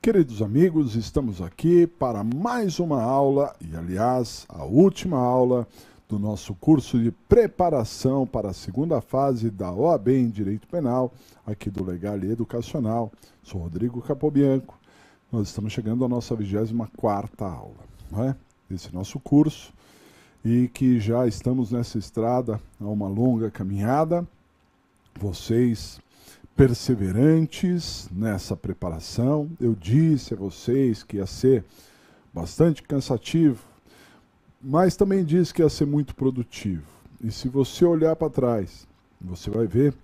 Queridos amigos, estamos aqui para mais uma aula, e aliás, a última aula do nosso curso de preparação para a segunda fase da OAB em Direito Penal, aqui do Legal e Educacional. Sou Rodrigo Capobianco. Nós estamos chegando à nossa 24ª aula, não é? Desse nosso curso, e que já estamos nessa estrada a uma longa caminhada. Vocês perseverantes nessa preparação. Eu disse a vocês que ia ser bastante cansativo, mas também disse que ia ser muito produtivo. E se você olhar para trás, você vai ver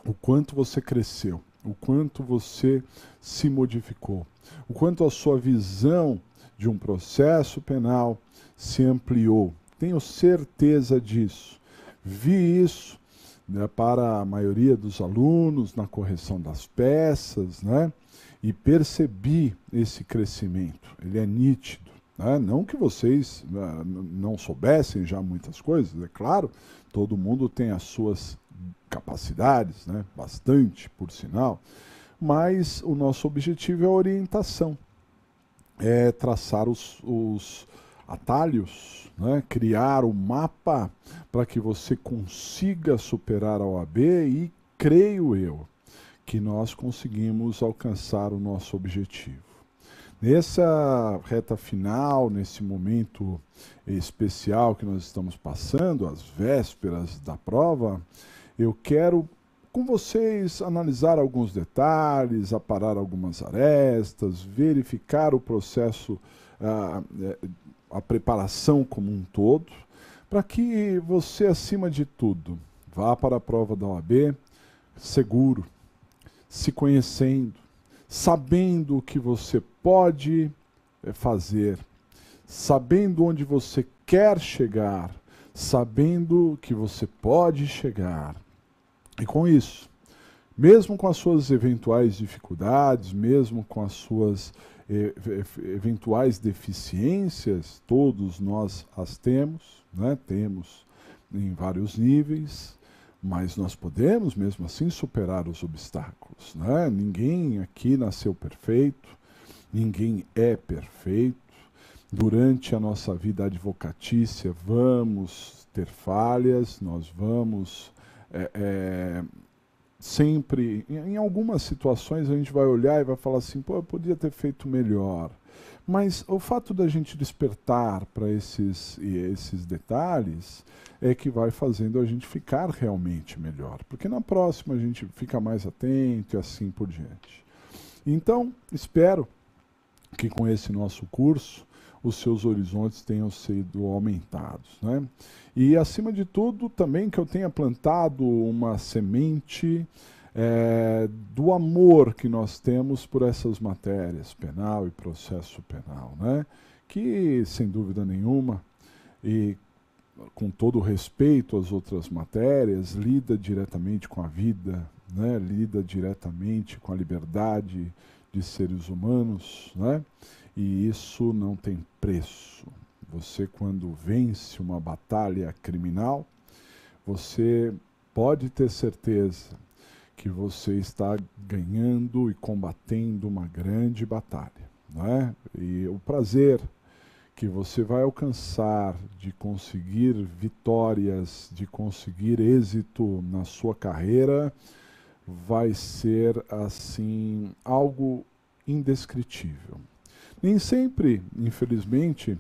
o quanto você cresceu, o quanto você se modificou, o quanto a sua visão de um processo penal se ampliou. Tenho certeza disso. Vi isso para a maioria dos alunos na correção das peças, né? E percebi esse crescimento. Ele é nítido, né? Não que vocês não soubessem já muitas coisas, é claro, todo mundo tem as suas capacidades, né? Bastante, por sinal, mas o nosso objetivo é a orientação, é traçar os atalhos, né? Criar o mapa para que você consiga superar a OAB, e creio eu que nós conseguimos alcançar o nosso objetivo. Nessa reta final, nesse momento especial que nós estamos passando, às vésperas da prova, eu quero com vocês analisar alguns detalhes, aparar algumas arestas, verificar o processo, a preparação como um todo, para que você, acima de tudo, vá para a prova da OAB seguro, se conhecendo, sabendo o que você pode fazer, sabendo onde você quer chegar, sabendo que você pode chegar. E com isso, mesmo com as suas eventuais dificuldades, mesmo com as suas eventuais deficiências, todos nós as temos, né? Temos em vários níveis, mas nós podemos mesmo assim superar os obstáculos, né? Ninguém aqui nasceu perfeito, ninguém é perfeito. Durante a nossa vida advocatícia vamos ter falhas, nós vamos sempre, em algumas situações a gente vai olhar e vai falar assim, pô, eu podia ter feito melhor. Mas o fato da gente despertar para esses detalhes é que vai fazendo a gente ficar realmente melhor. Porque na próxima a gente fica mais atento e assim por diante. Então, espero que com esse nosso curso os seus horizontes tenham sido aumentados, né? E, acima de tudo, também que eu tenha plantado uma semente do amor que nós temos por essas matérias, penal e processo penal, né? Que, sem dúvida nenhuma, e com todo o respeito às outras matérias, lida diretamente com a vida, né? Lida diretamente com a liberdade de seres humanos, né? E isso não tem preço. Você, quando vence uma batalha criminal, você pode ter certeza que você está ganhando e combatendo uma grande batalha, né? E o prazer que você vai alcançar de conseguir vitórias, de conseguir êxito na sua carreira, vai ser, assim, algo indescritível. Nem sempre, infelizmente,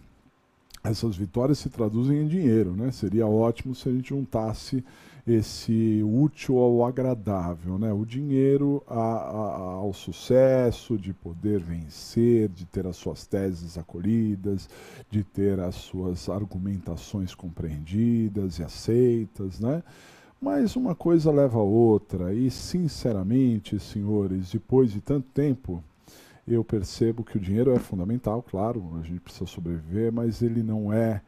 essas vitórias se traduzem em dinheiro, né? Seria ótimo se a gente juntasse esse útil ao agradável, né? O dinheiro ao sucesso, de poder vencer, de ter as suas teses acolhidas, de ter as suas argumentações compreendidas e aceitas, né? Mas uma coisa leva a outra, e, sinceramente, senhores, depois de tanto tempo, eu percebo que o dinheiro é fundamental, claro, a gente precisa sobreviver, mas ele não é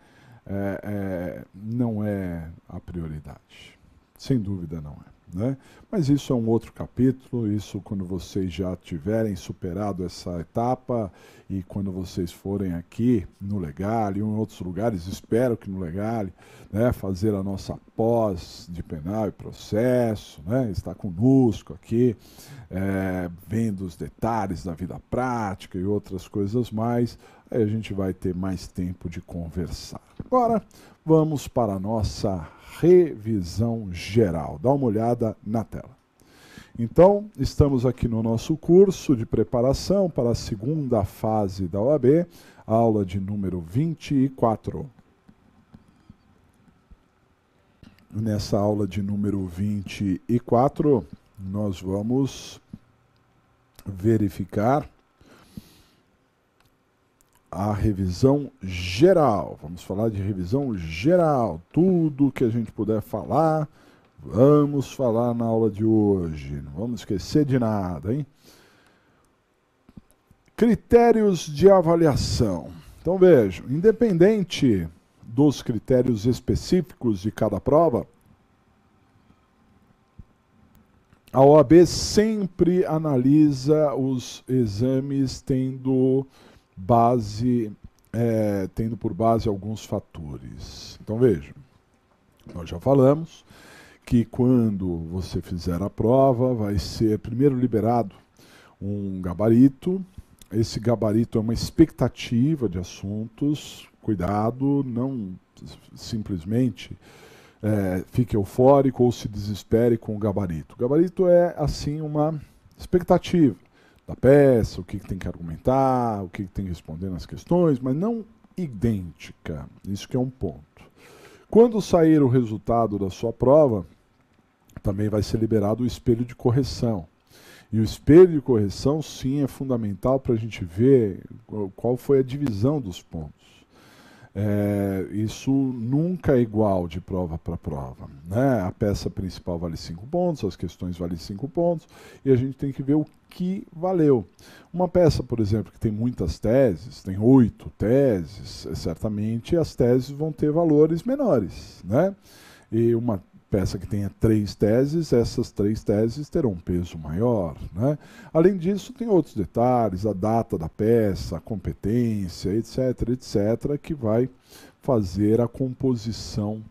a prioridade. Sem dúvida não é. né? Mas isso é um outro capítulo, isso quando vocês já tiverem superado essa etapa e quando vocês forem aqui no Legale ou em outros lugares, espero que no Legale, né, fazer a nossa pós de penal e processo, né, estar conosco aqui, vendo os detalhes da vida prática e outras coisas mais, aí a gente vai ter mais tempo de conversar. Agora, vamos para a nossa revisão geral. Dá uma olhada na tela. Então, estamos aqui no nosso curso de preparação para a segunda fase da OAB, aula de número 24. Nessa aula de número 24, nós vamos verificar a revisão geral. Vamos falar de revisão geral. Tudo que a gente puder falar, vamos falar na aula de hoje. Não vamos esquecer de nada, hein? Critérios de avaliação. Então vejam, independente dos critérios específicos de cada prova, a OAB sempre analisa os exames tendo por base alguns fatores. Então vejam, nós já falamos que quando você fizer a prova vai ser primeiro liberado um gabarito. Esse gabarito é uma expectativa de assuntos. Cuidado, não simplesmente fique eufórico ou se desespere com o gabarito. O gabarito é assim uma expectativa da peça, o que tem que argumentar, o que tem que responder nas questões, mas não idêntica. Isso que é um ponto. Quando sair o resultado da sua prova, também vai ser liberado o espelho de correção. E o espelho de correção, sim, é fundamental para a gente ver qual foi a divisão dos pontos. Isso nunca é igual de prova para prova, né? A peça principal vale 5 pontos, as questões valem 5 pontos, e a gente tem que ver o que valeu. Uma peça, por exemplo, que tem muitas teses, tem 8 teses, certamente as teses vão ter valores menores, né? E uma peça que tenha 3 teses, essas 3 teses terão um peso maior, né? Além disso, tem outros detalhes, a data da peça, a competência, etc., etc., que vai fazer a composição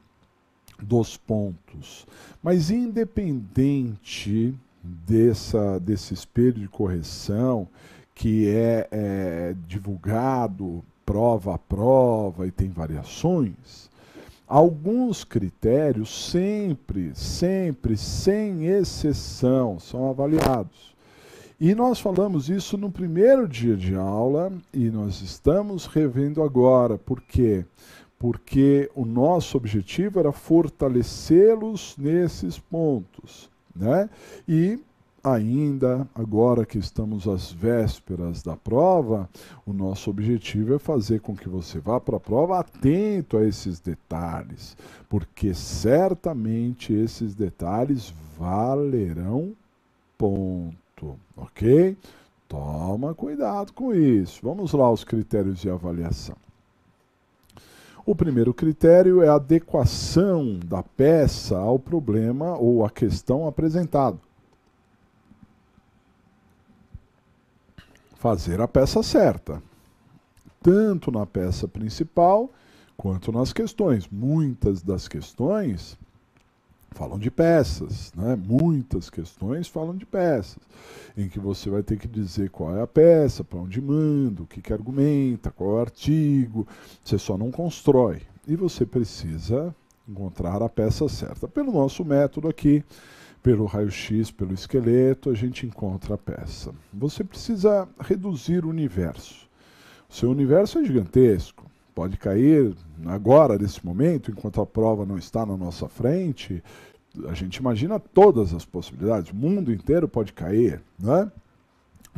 dos pontos. Mas independente desse espelho de correção, que é divulgado prova a prova e tem variações, alguns critérios sempre, sem exceção, são avaliados. E nós falamos isso no primeiro dia de aula e nós estamos revendo agora. Por quê? Porque o nosso objetivo era fortalecê-los nesses pontos, né? E ainda, agora que estamos às vésperas da prova, o nosso objetivo é fazer com que você vá para a prova atento a esses detalhes, porque certamente esses detalhes valerão ponto, ok? Toma cuidado com isso. Vamos lá aos critérios de avaliação. O primeiro critério é a adequação da peça ao problema ou à questão apresentado. Fazer a peça certa, tanto na peça principal quanto nas questões. Muitas das questões falam de peças, né? Muitas questões falam de peças, em que você vai ter que dizer qual é a peça, para onde manda, o que argumenta, qual é o artigo. Você só não constrói. E você precisa encontrar a peça certa. Pelo nosso método aqui, pelo raio-x, pelo esqueleto, a gente encontra a peça. Você precisa reduzir o universo. O seu universo é gigantesco. Pode cair agora, nesse momento, enquanto a prova não está na nossa frente, a gente imagina todas as possibilidades. O mundo inteiro pode cair, né?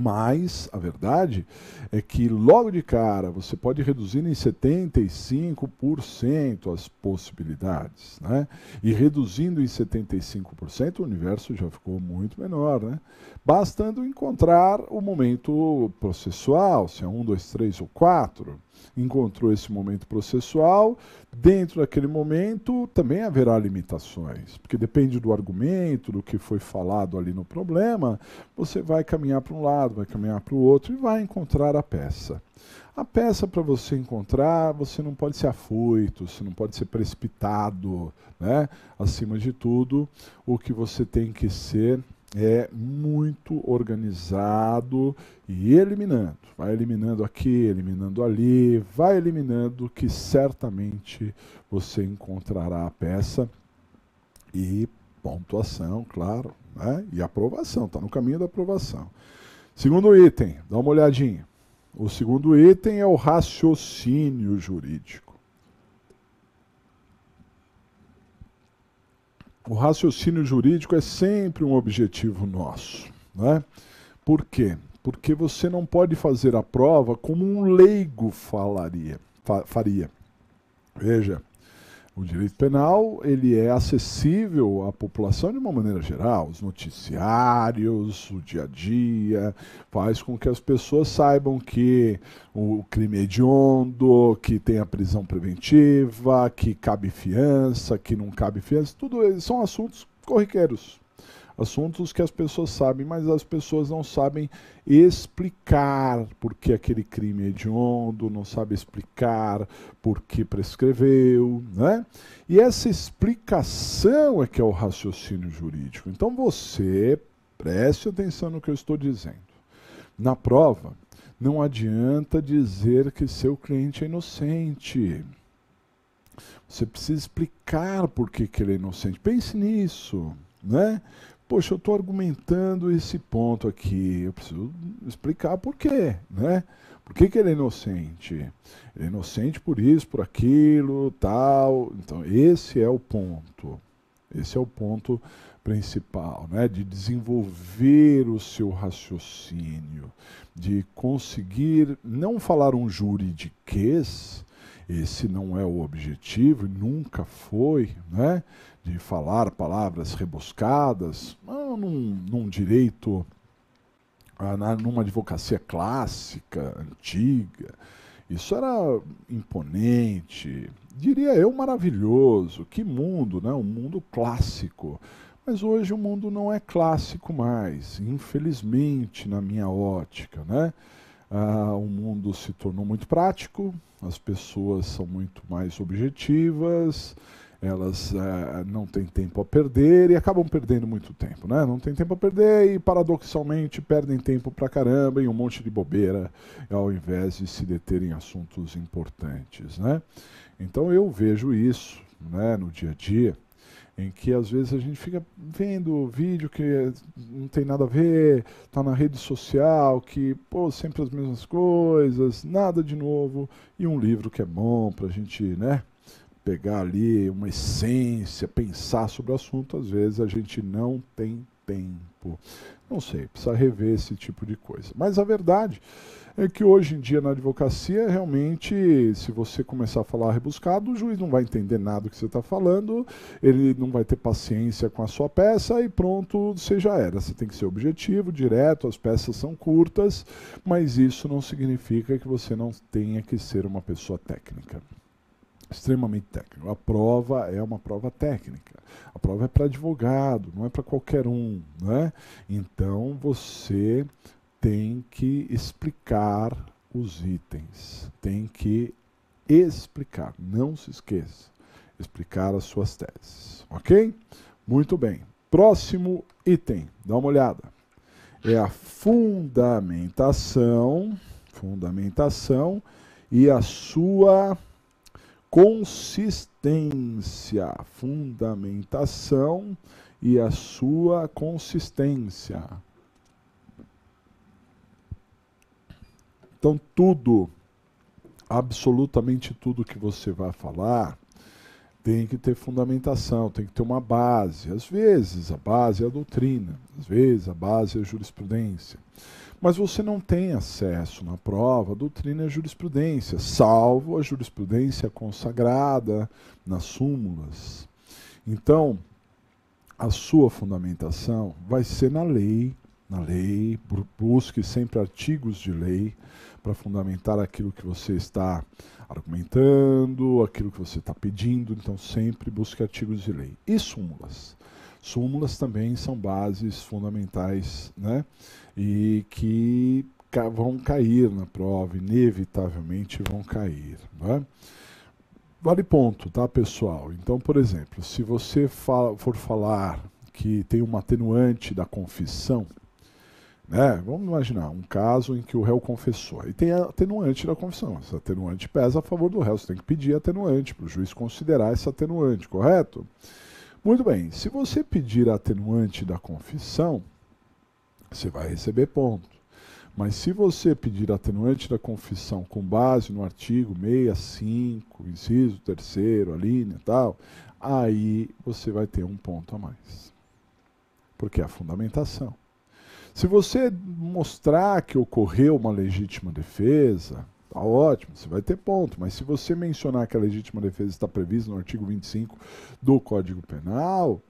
Mas a verdade é que logo de cara você pode reduzir em 75% as possibilidades, né? E reduzindo em 75% o universo já ficou muito menor, né? Bastando encontrar o momento processual, se é 1, 2, 3 ou 4. encontrou esse momento processual. Dentro daquele momento também haverá limitações, porque depende do argumento, do que foi falado ali no problema, você vai caminhar para um lado, vai caminhar para o outro e vai encontrar a peça. A peça, para você encontrar, você não pode ser afoito, você não pode ser precipitado, né? Acima de tudo, o que você tem que ser é muito organizado e eliminando. Vai eliminando aqui, eliminando ali, vai eliminando que certamente você encontrará a peça e pontuação, claro, né? E aprovação, está no caminho da aprovação. Segundo item, dá uma olhadinha. O segundo item é o raciocínio jurídico. O raciocínio jurídico é sempre um objetivo nosso, né? Por quê? Porque você não pode fazer a prova como um leigo faria. Veja, o direito penal ele é acessível à população de uma maneira geral. Os noticiários, o dia a dia, faz com que as pessoas saibam que o crime é hediondo, que tem a prisão preventiva, que cabe fiança, que não cabe fiança. Tudo isso são assuntos corriqueiros. Assuntos que as pessoas sabem, mas as pessoas não sabem explicar por que aquele crime é hediondo, não sabem explicar por que prescreveu, né? E essa explicação é que é o raciocínio jurídico. Então você preste atenção no que eu estou dizendo. Na prova, não adianta dizer que seu cliente é inocente. Você precisa explicar por que ele é inocente. Pense nisso, né? Poxa, eu estou argumentando esse ponto aqui, eu preciso explicar por quê, né? Por que ele é inocente? Ele é inocente por isso, por aquilo, tal. Então, esse é o ponto. Esse é o ponto principal, né? De desenvolver o seu raciocínio, de conseguir não falar um juridiquês. Esse não é o objetivo, nunca foi, né? De falar palavras rebuscadas, num direito, numa advocacia clássica, antiga. Isso era imponente, diria eu, maravilhoso. Que mundo, né? Um mundo clássico. Mas hoje o mundo não é clássico mais, infelizmente, na minha ótica, né? O mundo se tornou muito prático, as pessoas são muito mais objetivas, elas não têm tempo a perder e acabam perdendo muito tempo, né? Não tem tempo a perder e, paradoxalmente, perdem tempo pra caramba em um monte de bobeira, ao invés de se deter em assuntos importantes, né? Então eu vejo isso, né, no dia a dia, em que às vezes a gente fica vendo vídeo que não tem nada a ver, tá na rede social, que, pô, sempre as mesmas coisas, nada de novo, e um livro que é bom pra gente, né, pegar ali uma essência, pensar sobre o assunto, às vezes a gente não tem tempo. Não sei, precisa rever esse tipo de coisa. Mas a verdade é que hoje em dia na advocacia, realmente, se você começar a falar rebuscado, o juiz não vai entender nada do que você está falando, ele não vai ter paciência com a sua peça e pronto, você já era. Você tem que ser objetivo, direto, as peças são curtas, mas isso não significa que você não tenha que ser uma pessoa técnica. Extremamente técnico. A prova é uma prova técnica. A prova é para advogado, não é para qualquer um, né? Então você tem que explicar os itens, tem que explicar, não se esqueça, explicar as suas teses, ok? Muito bem. Próximo item, dá uma olhada. É a fundamentação e a sua consistência. Fundamentação e a sua consistência. Então tudo, absolutamente tudo que você vai falar, tem que ter fundamentação, tem que ter uma base. Às vezes a base é a doutrina, às vezes a base é a jurisprudência. Mas você não tem acesso na prova à doutrina e à jurisprudência, salvo a jurisprudência consagrada nas súmulas. Então, a sua fundamentação vai ser na lei, na lei, busque sempre artigos de lei para fundamentar aquilo que você está argumentando, aquilo que você está pedindo, então sempre busque artigos de lei. E súmulas. Súmulas também são bases fundamentais, né? E que vão cair na prova, inevitavelmente vão cair, né? Vale ponto, tá, pessoal? Então, por exemplo, se você for falar que tem uma atenuante da confissão, né? Vamos imaginar um caso em que o réu confessou. E tem a atenuante da confissão. Essa atenuante pesa a favor do réu. Você tem que pedir atenuante para o juiz considerar essa atenuante, correto? Muito bem. Se você pedir a atenuante da confissão, você vai receber ponto. Mas se você pedir a atenuante da confissão com base no artigo 65, inciso 3º, a linha e tal, aí você vai ter um ponto a mais. Porque é a fundamentação. Se você mostrar que ocorreu uma legítima defesa, tá ótimo, você vai ter ponto. Mas se você mencionar que a legítima defesa está prevista no artigo 25 do Código Penal,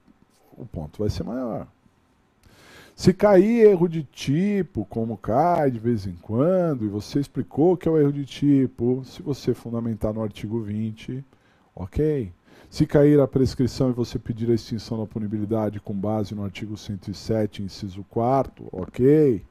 o ponto vai ser maior. Se cair erro de tipo, como cai de vez em quando, e você explicou que é o erro de tipo, se você fundamentar no artigo 20, ok. Se cair a prescrição e você pedir a extinção da punibilidade com base no artigo 107, inciso 4º, ok.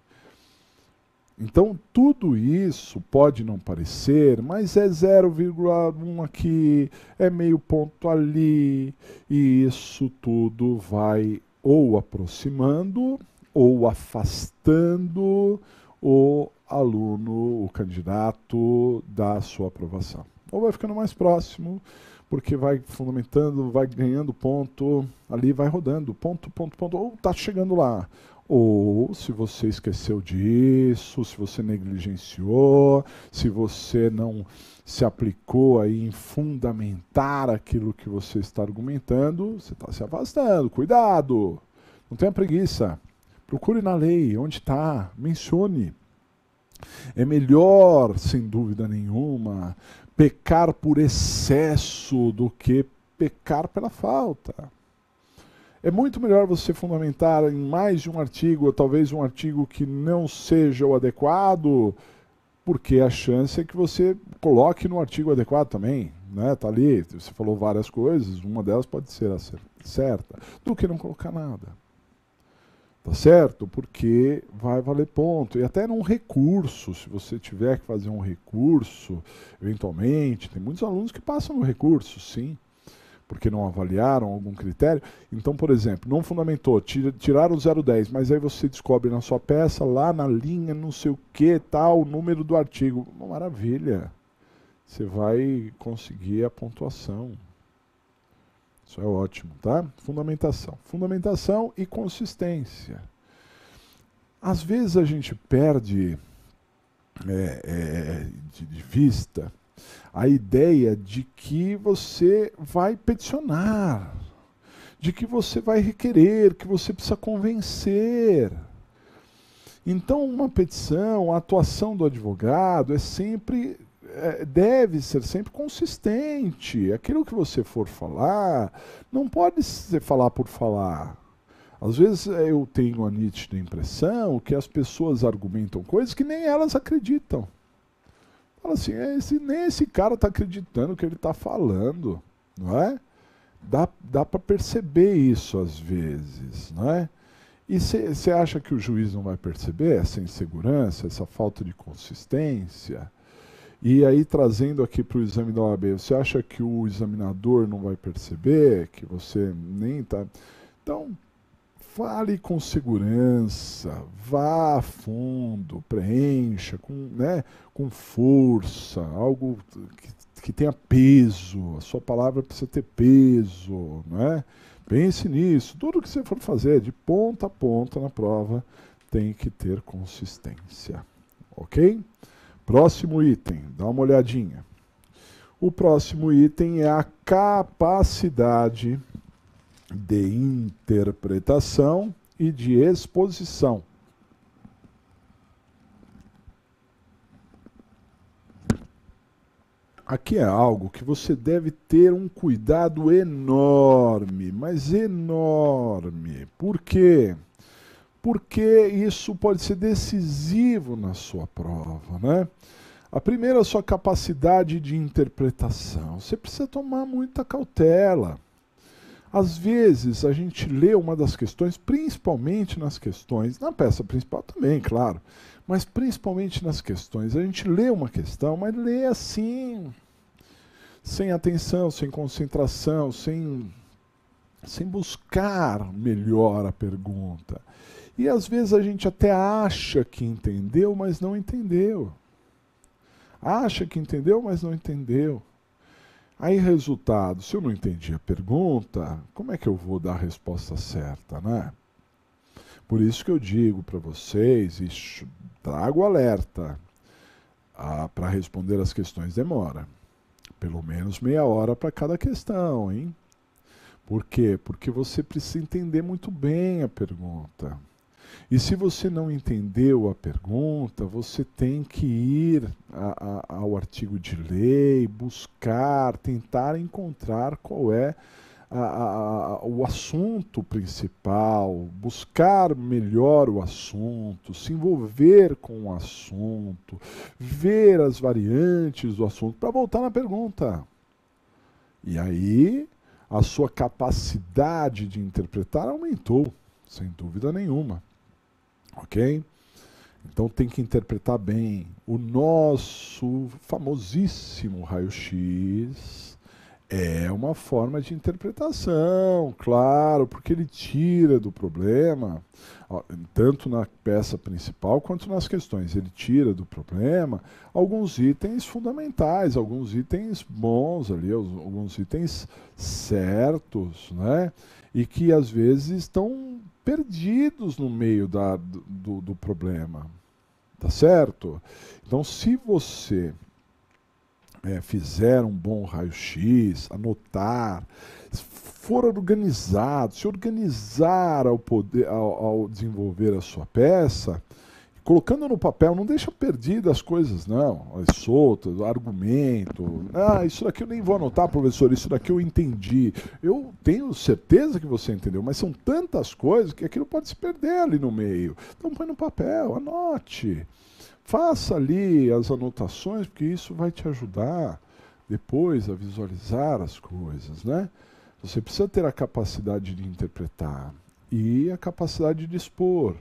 Então, tudo isso pode não parecer, mas é 0,1 aqui, é meio ponto ali, e isso tudo vai ou aproximando ou afastando o aluno, o candidato da sua aprovação. Ou vai ficando mais próximo, porque vai fundamentando, vai ganhando ponto, ali vai rodando, ponto, ponto, ponto, ou está chegando lá. Ou se você esqueceu disso, se você negligenciou, se você não se aplicou aí em fundamentar aquilo que você está argumentando, você está se afastando. Cuidado! Não tenha preguiça. Procure na lei, onde está, mencione. É melhor, sem dúvida nenhuma, pecar por excesso do que pecar pela falta. É muito melhor você fundamentar em mais de um artigo, ou talvez um artigo que não seja o adequado, porque a chance é que você coloque no artigo adequado também, né? Tá ali, você falou várias coisas, uma delas pode ser a certa, do que não colocar nada. Tá certo? Porque vai valer ponto. E até num recurso, se você tiver que fazer um recurso, eventualmente, tem muitos alunos que passam no recurso, sim, porque não avaliaram algum critério. Então, por exemplo, não fundamentou, tiraram o 0,10, mas aí você descobre na sua peça, lá na linha, não sei o que, tal, o número do artigo. Uma maravilha. Você vai conseguir a pontuação. Isso é ótimo, tá? Fundamentação. Fundamentação e consistência. Às vezes a gente perde de vista a ideia de que você vai peticionar, de que você vai requerer, que você precisa convencer. Então, uma petição, a atuação do advogado deve ser sempre consistente. Aquilo que você for falar, não pode ser falar por falar. Às vezes eu tenho a nítida impressão que as pessoas argumentam coisas que nem elas acreditam. Fala assim, nem esse cara está acreditando que ele está falando, não é? Dá para perceber isso às vezes, não é? E você acha que o juiz não vai perceber essa insegurança, essa falta de consistência? E aí, trazendo aqui para o exame da OAB, você acha que o examinador não vai perceber, que você nem está... Então, fale com segurança, vá a fundo, preencha com força, algo que tenha peso, a sua palavra precisa ter peso, né? Pense nisso, tudo que você for fazer, de ponta a ponta na prova, tem que ter consistência, ok? Próximo item, dá uma olhadinha. O próximo item é a capacidade de interpretação e de exposição. Aqui é algo que você deve ter um cuidado enorme, mas enorme. Por quê? porque isso pode ser decisivo na sua prova, né? A primeira é a sua capacidade de interpretação. Você precisa tomar muita cautela. Às vezes a gente lê uma das questões, principalmente nas questões, na peça principal também, claro, mas principalmente nas questões, a gente lê uma questão, mas lê assim, sem atenção, sem concentração, sem buscar melhor a pergunta. E às vezes a gente até acha que entendeu, mas não entendeu. Acha que entendeu, mas não entendeu. Aí, resultado, se eu não entendi a pergunta, como é que eu vou dar a resposta certa, né? Por isso que eu digo para vocês, e trago alerta, para responder as questões demora. Pelo menos meia hora para cada questão, hein? Por quê? Porque você precisa entender muito bem a pergunta. E se você não entendeu a pergunta, você tem que ir ao artigo de lei, buscar, tentar encontrar qual é o assunto principal, buscar melhor o assunto, se envolver com o assunto, ver as variantes do assunto, para voltar na pergunta. E aí, a sua capacidade de interpretar aumentou, sem dúvida nenhuma. Ok? Então tem que interpretar bem. O nosso famosíssimo raio-x é uma forma de interpretação, claro, porque ele tira do problema, tanto na peça principal quanto nas questões, ele tira do problema alguns itens fundamentais, alguns itens bons ali, alguns itens certos, né? E que às vezes estão perdidos no meio do problema, tá certo? Então, se você fizer um bom raio-x, anotar, for organizado, se organizar ao desenvolver a sua peça, colocando no papel, não deixa perdidas as coisas, não, as soltas, argumento. Ah, isso daqui eu nem vou anotar, professor, isso daqui eu entendi. Eu tenho certeza que você entendeu, mas são tantas coisas que aquilo pode se perder ali no meio. Então põe no papel, anote. Faça ali as anotações, porque isso vai te ajudar depois a visualizar as coisas, né? Você precisa ter a capacidade de interpretar e a capacidade de expor.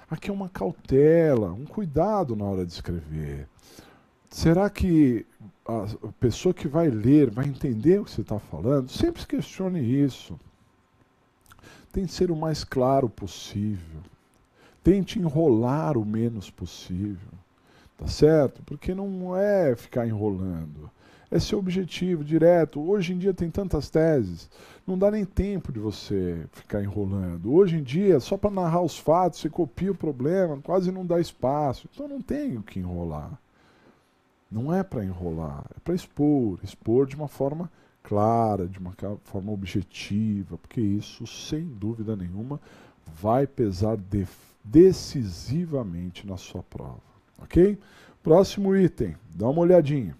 Aqui é uma cautela, um cuidado na hora de escrever. Será que a pessoa que vai ler vai entender o que você está falando? Sempre se questione isso. Tente ser o mais claro possível. Tente enrolar o menos possível. Tá certo? Porque não é ficar enrolando. É seu objetivo direto. Hoje em dia tem tantas teses, não dá nem tempo de você ficar enrolando. Hoje em dia, só para narrar os fatos, você copia o problema, quase não dá espaço. Então não tem o que enrolar. Não é para enrolar, é para expor de uma forma clara, de uma forma objetiva, porque isso, sem dúvida nenhuma, vai pesar decisivamente na sua prova. Ok? Próximo item, dá uma olhadinha.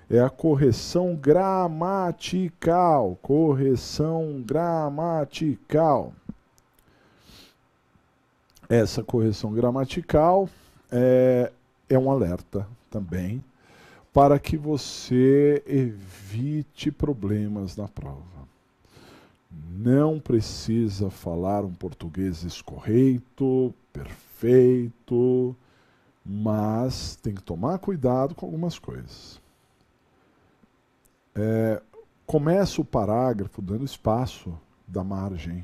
É a correção gramatical. Correção gramatical. Essa correção gramatical é um alerta também para que você evite problemas na prova. Não precisa falar um português escorreito, perfeito, mas tem que tomar cuidado com algumas coisas. Começa o parágrafo dando espaço da margem,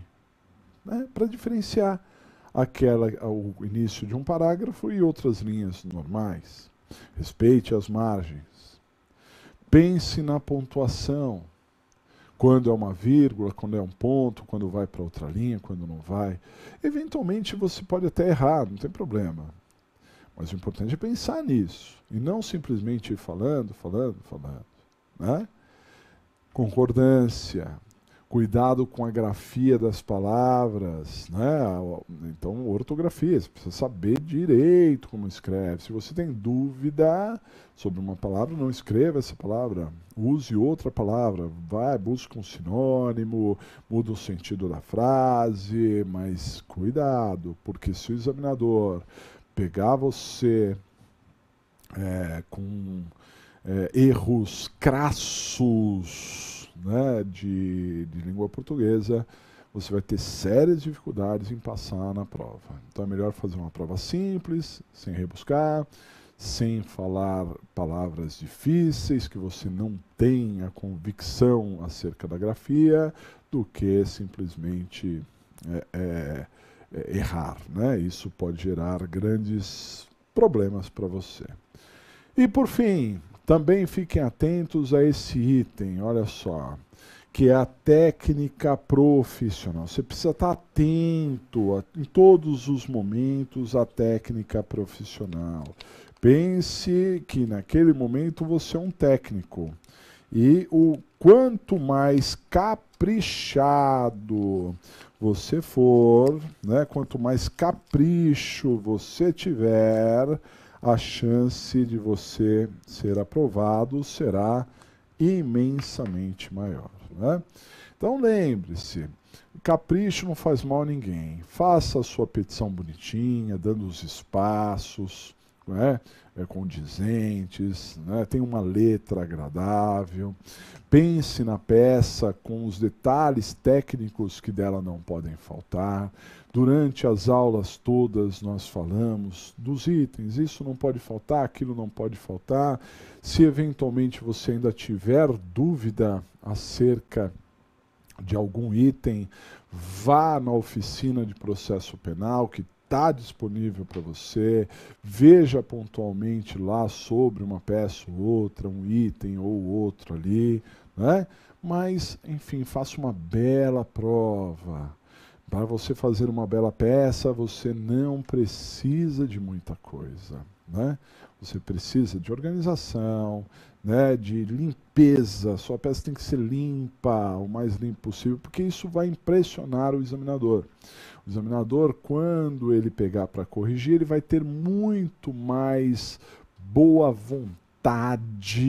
né, para diferenciar o início de um parágrafo e outras linhas normais. Respeite as margens. Pense na pontuação. Quando é uma vírgula, quando é um ponto, quando vai para outra linha, quando não vai. Eventualmente você pode até errar, não tem problema. Mas o importante é pensar nisso. E não simplesmente ir falando. Né? Concordância. Cuidado com a grafia das palavras, né? Então, ortografia, você precisa saber direito como escreve. Se você tem dúvida sobre uma palavra, não escreva essa palavra. Use outra palavra. Vai, busca um sinônimo, muda o sentido da frase, mas cuidado, porque se o examinador pegar você com erros crassos, né, de língua portuguesa, você vai ter sérias dificuldades em passar na prova. Então é melhor fazer uma prova simples, sem rebuscar, sem falar palavras difíceis que você não tem a convicção acerca da grafia, do que simplesmente errar, né? Isso pode gerar grandes problemas para você. E por fim, também fiquem atentos a esse item, olha só, que é a técnica profissional. Você precisa estar atento em todos os momentos à técnica profissional. Pense que naquele momento você é um técnico. E o quanto mais caprichado você for, né, quanto mais capricho você tiver, a chance de você ser aprovado será imensamente maior, né? Então lembre-se, capricho não faz mal a ninguém. Faça a sua petição bonitinha, dando os espaços, né, condizentes, né, tenha uma letra agradável. Pense na peça com os detalhes técnicos que dela não podem faltar. Durante as aulas todas nós falamos dos itens, isso não pode faltar, aquilo não pode faltar. Se eventualmente você ainda tiver dúvida acerca de algum item, vá na oficina de processo penal que está disponível para você, veja pontualmente lá sobre uma peça ou outra, um item ou outro ali, né? Mas, enfim, faça uma bela prova. Para você fazer uma bela peça, você não precisa de muita coisa, né? Você precisa de organização, né, de limpeza. Sua peça tem que ser limpa, o mais limpo possível, porque isso vai impressionar o examinador. O examinador, quando ele pegar para corrigir, ele vai ter muito mais boa vontade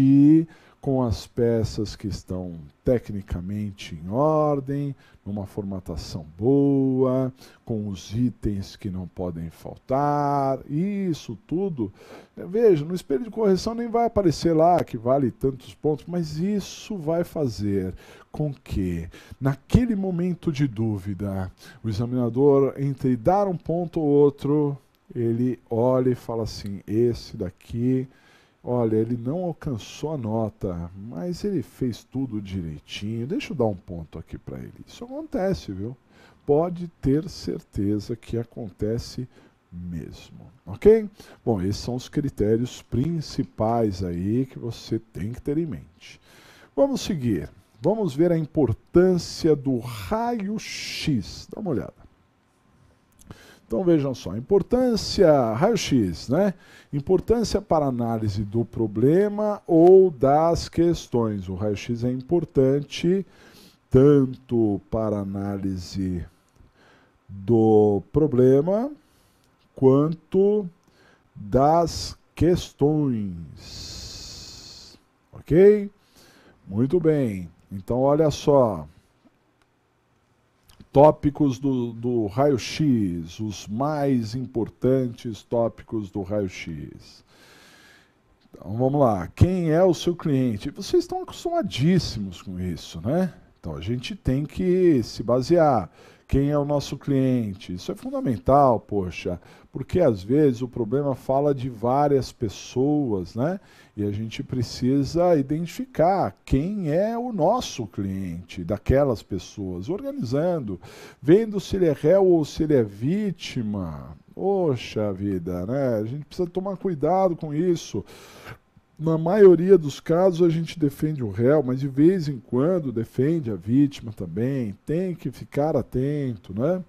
com as peças que estão tecnicamente em ordem, numa formatação boa, com os itens que não podem faltar, isso tudo. Veja, no espelho de correção nem vai aparecer lá que vale tantos pontos, mas isso vai fazer com que, naquele momento de dúvida, o examinador, entre dar um ponto ou outro, ele olha e fala assim, esse daqui, olha, ele não alcançou a nota, mas ele fez tudo direitinho. Deixa eu dar um ponto aqui para ele. Isso acontece, viu? Pode ter certeza que acontece mesmo, ok? Bom, esses são os critérios principais aí que você tem que ter em mente. Vamos seguir. Vamos ver a importância do raio-x. Dá uma olhada. Então vejam só, importância, raio-x, né? Importância para análise do problema ou das questões. O raio-x é importante tanto para análise do problema quanto das questões. Ok? Muito bem. Então olha só. Tópicos do raio-x, os mais importantes tópicos do raio-x. Então vamos lá, quem é o seu cliente? Vocês estão acostumadíssimos com isso, né? Então a gente tem que se basear. Quem é o nosso cliente? Isso é fundamental, poxa, porque às vezes o problema fala de várias pessoas, né? E a gente precisa identificar quem é o nosso cliente, daquelas pessoas, organizando, vendo se ele é réu ou se ele é vítima. Poxa vida, né? A gente precisa tomar cuidado com isso. Na maioria dos casos a gente defende o réu, mas de vez em quando defende a vítima também. Tem que ficar atento, né?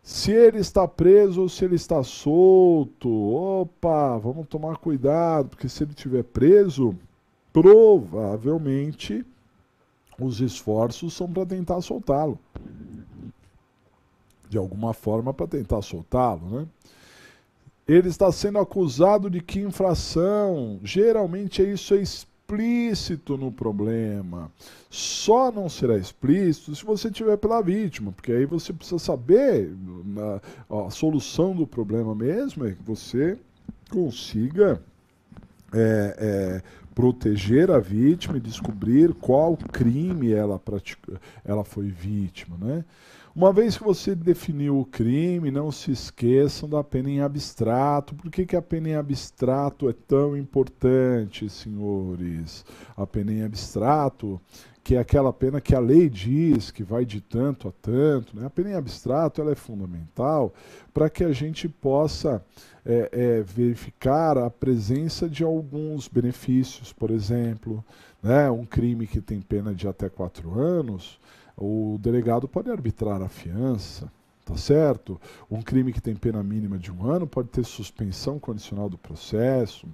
Se ele está preso ou se ele está solto, opa, vamos tomar cuidado, porque se ele estiver preso, provavelmente os esforços são para tentar soltá-lo. De alguma forma, para tentar soltá-lo, né? Ele está sendo acusado de que infração? Geralmente isso é explícito no problema. Só não será explícito se você tiver pela vítima, porque aí você precisa saber, a solução do problema mesmo é que você consiga proteger a vítima e descobrir qual crime ela foi vítima, né? Uma vez que você definiu o crime, não se esqueçam da pena em abstrato. Por que a pena em abstrato é tão importante, senhores? A pena em abstrato, que é aquela pena que a lei diz que vai de tanto a tanto, né? A pena em abstrato ela é fundamental para que a gente possa verificar a presença de alguns benefícios. Por exemplo, né? Um crime que tem pena de até 4 anos, o delegado pode arbitrar a fiança, tá certo? Um crime que tem pena mínima de 1 ano pode ter suspensão condicional do processo.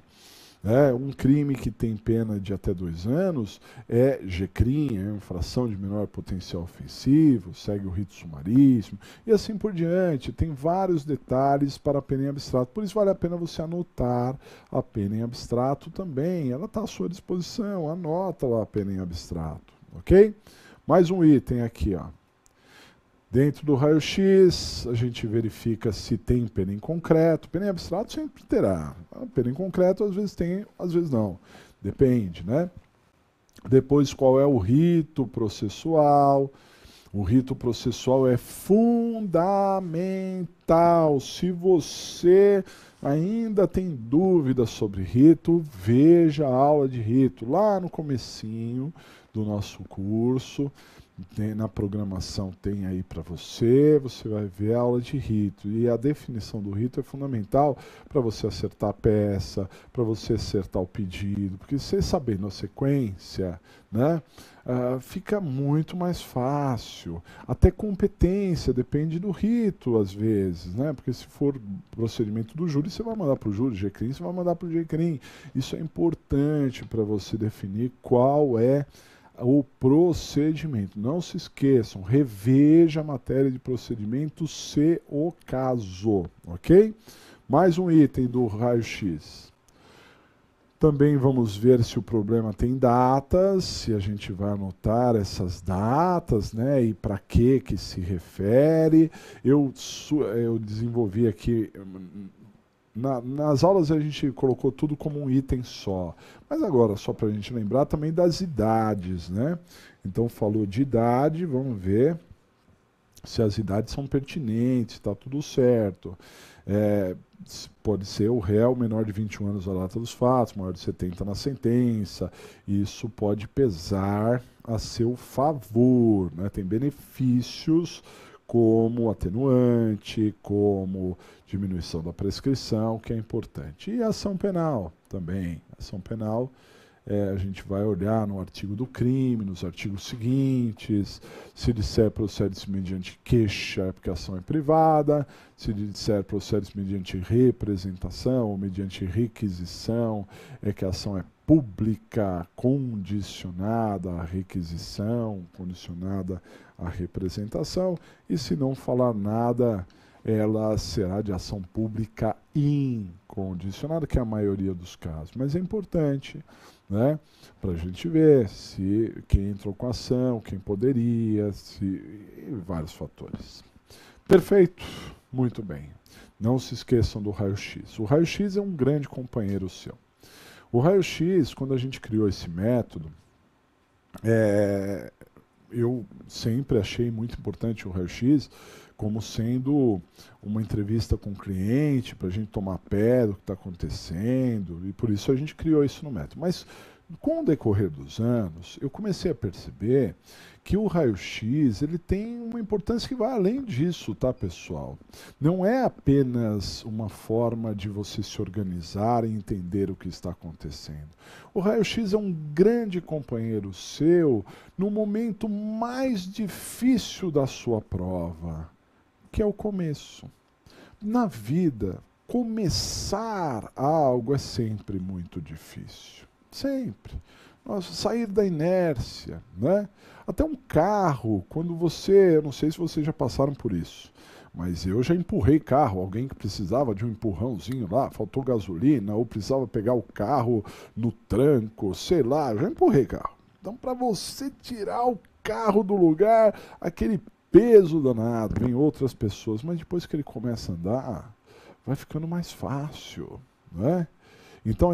Um crime que tem pena de até 2 anos é G-crime, é infração de menor potencial ofensivo, segue o rito sumaríssimo, e assim por diante. Tem vários detalhes para a pena em abstrato. Por isso vale a pena você anotar a pena em abstrato também. Ela está à sua disposição, anota lá a pena em abstrato, ok? Mais um item aqui, ó. Dentro do raio-x, a gente verifica se tem pena em concreto. Pena em abstrato sempre terá. Pena em concreto, às vezes tem, às vezes não. Depende, né? Depois, qual é o rito processual? O rito processual é fundamental. Se você ainda tem dúvidas sobre rito, veja a aula de rito lá no comecinho do nosso curso. Na programação tem aí para você vai ver a aula de rito. E a definição do rito é fundamental para você acertar a peça, para você acertar o pedido, porque você sabendo a sequência, né, fica muito mais fácil. Até competência depende do rito, às vezes, né, porque se for procedimento do júri, você vai mandar para o júri, G-crime, você vai mandar para o G-crime. Isso é importante para você definir qual é o procedimento. Não se esqueçam, reveja a matéria de procedimento se o caso, ok? Mais um item do raio-x. Também vamos ver se o problema tem datas, se a gente vai anotar essas datas, né? E para que se refere. Eu desenvolvi aqui. Nas aulas a gente colocou tudo como um item só, mas agora só para a gente lembrar também das idades, né? Então falou de idade, vamos ver se as idades são pertinentes, está tudo certo. Pode ser o réu menor de 21 anos à data dos fatos, maior de 70 na sentença, isso pode pesar a seu favor, né? Tem benefícios como atenuante, como diminuição da prescrição, que é importante. E a ação penal também. A ação penal, a gente vai olhar no artigo do crime, nos artigos seguintes. Se disser procede-se mediante queixa, é porque a ação é privada. Se disser procede-se mediante representação ou mediante requisição, é que a ação é pública, condicionada à requisição, condicionada à representação, e se não falar nada, ela será de ação pública incondicionada, que é a maioria dos casos. Mas é importante, né, para a gente ver se quem entrou com a ação, quem poderia, vários fatores. Perfeito, muito bem. Não se esqueçam do raio-x. O raio-x é um grande companheiro seu. O raio-x, quando a gente criou esse método, eu sempre achei muito importante o raio-x como sendo uma entrevista com o cliente, para a gente tomar pé do que está acontecendo, e por isso a gente criou isso no método. Mas com o decorrer dos anos, eu comecei a perceber que o raio-x ele tem uma importância que vai além disso, tá, pessoal? Não é apenas uma forma de você se organizar e entender o que está acontecendo. O raio-x é um grande companheiro seu no momento mais difícil da sua prova, que é o começo. Na vida, começar algo é sempre muito difícil. Sempre. Nossa, sair da inércia, né? Até um carro, quando você, eu não sei se vocês já passaram por isso, mas eu já empurrei carro, alguém que precisava de um empurrãozinho lá, faltou gasolina, ou precisava pegar o carro no tranco, sei lá, eu já empurrei carro. Então, para você tirar o carro do lugar, aquele peso danado, vem outras pessoas, mas depois que ele começa a andar, vai ficando mais fácil, né? Então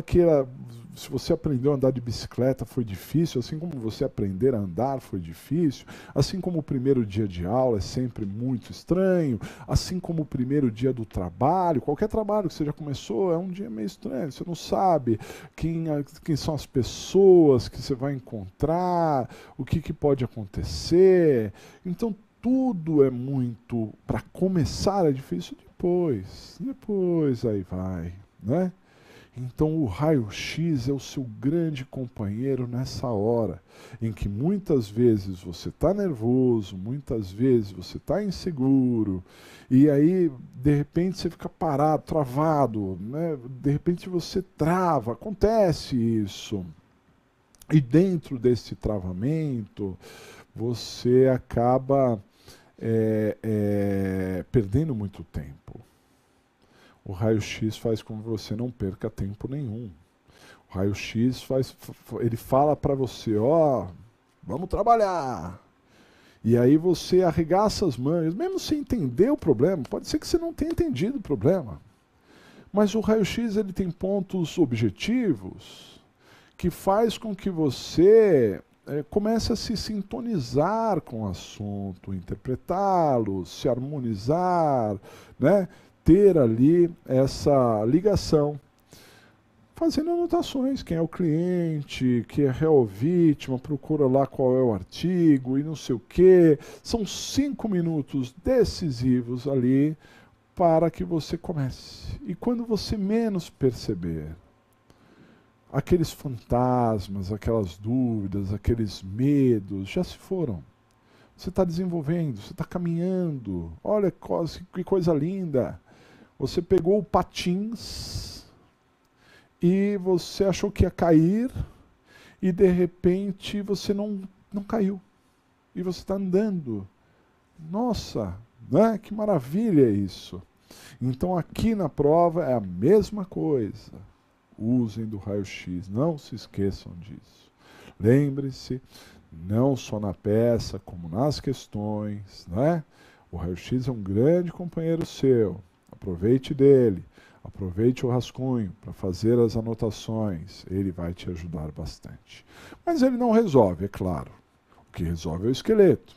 se você aprendeu a andar de bicicleta foi difícil, assim como você aprender a andar foi difícil, assim como o primeiro dia de aula é sempre muito estranho, assim como o primeiro dia do trabalho, qualquer trabalho que você já começou é um dia meio estranho, você não sabe quem são as pessoas que você vai encontrar, o que pode acontecer. Então tudo é muito, para começar é difícil, depois aí vai, né? Então o raio-x é o seu grande companheiro nessa hora, em que muitas vezes você está nervoso, muitas vezes você está inseguro, e aí de repente você fica parado, travado, né? De repente você trava, acontece isso. E dentro desse travamento, você acaba perdendo muito tempo. O raio-x faz com que você não perca tempo nenhum. O raio-x ele fala para você, ó, vamos trabalhar. E aí você arregaça as mangas, mesmo sem entender o problema. Pode ser que você não tenha entendido o problema. Mas o raio-x ele tem pontos objetivos que faz com que você comece a se sintonizar com o assunto, interpretá-lo, se harmonizar, né? Ter ali essa ligação, fazendo anotações, quem é o cliente, quem é a real vítima, procura lá qual é o artigo e não sei o quê. São 5 minutos decisivos ali para que você comece. E quando você menos perceber, aqueles fantasmas, aquelas dúvidas, aqueles medos já se foram. Você está desenvolvendo, você está caminhando. Olha que coisa linda. Você pegou o patins e você achou que ia cair e de repente você não caiu. E você está andando. Nossa, né? Que maravilha isso. Então aqui na prova é a mesma coisa. Usem do raio-x, não se esqueçam disso. Lembre-se, não só na peça, como nas questões, né? O raio-x é um grande companheiro seu. Aproveite dele, aproveite o rascunho para fazer as anotações, ele vai te ajudar bastante. Mas ele não resolve, é claro. O que resolve é o esqueleto.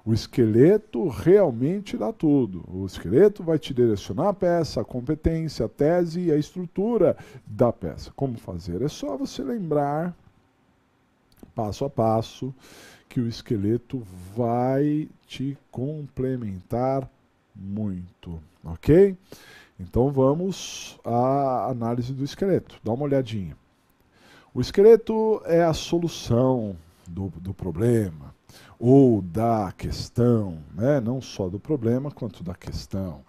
O esqueleto realmente dá tudo. O esqueleto vai te direcionar a peça, a competência, a tese e a estrutura da peça. Como fazer? É só você lembrar, passo a passo, que o esqueleto vai te complementar muito, ok? Então vamos à análise do esqueleto. Dá uma olhadinha. O esqueleto é a solução do problema ou da questão, né? Não só do problema quanto da questão.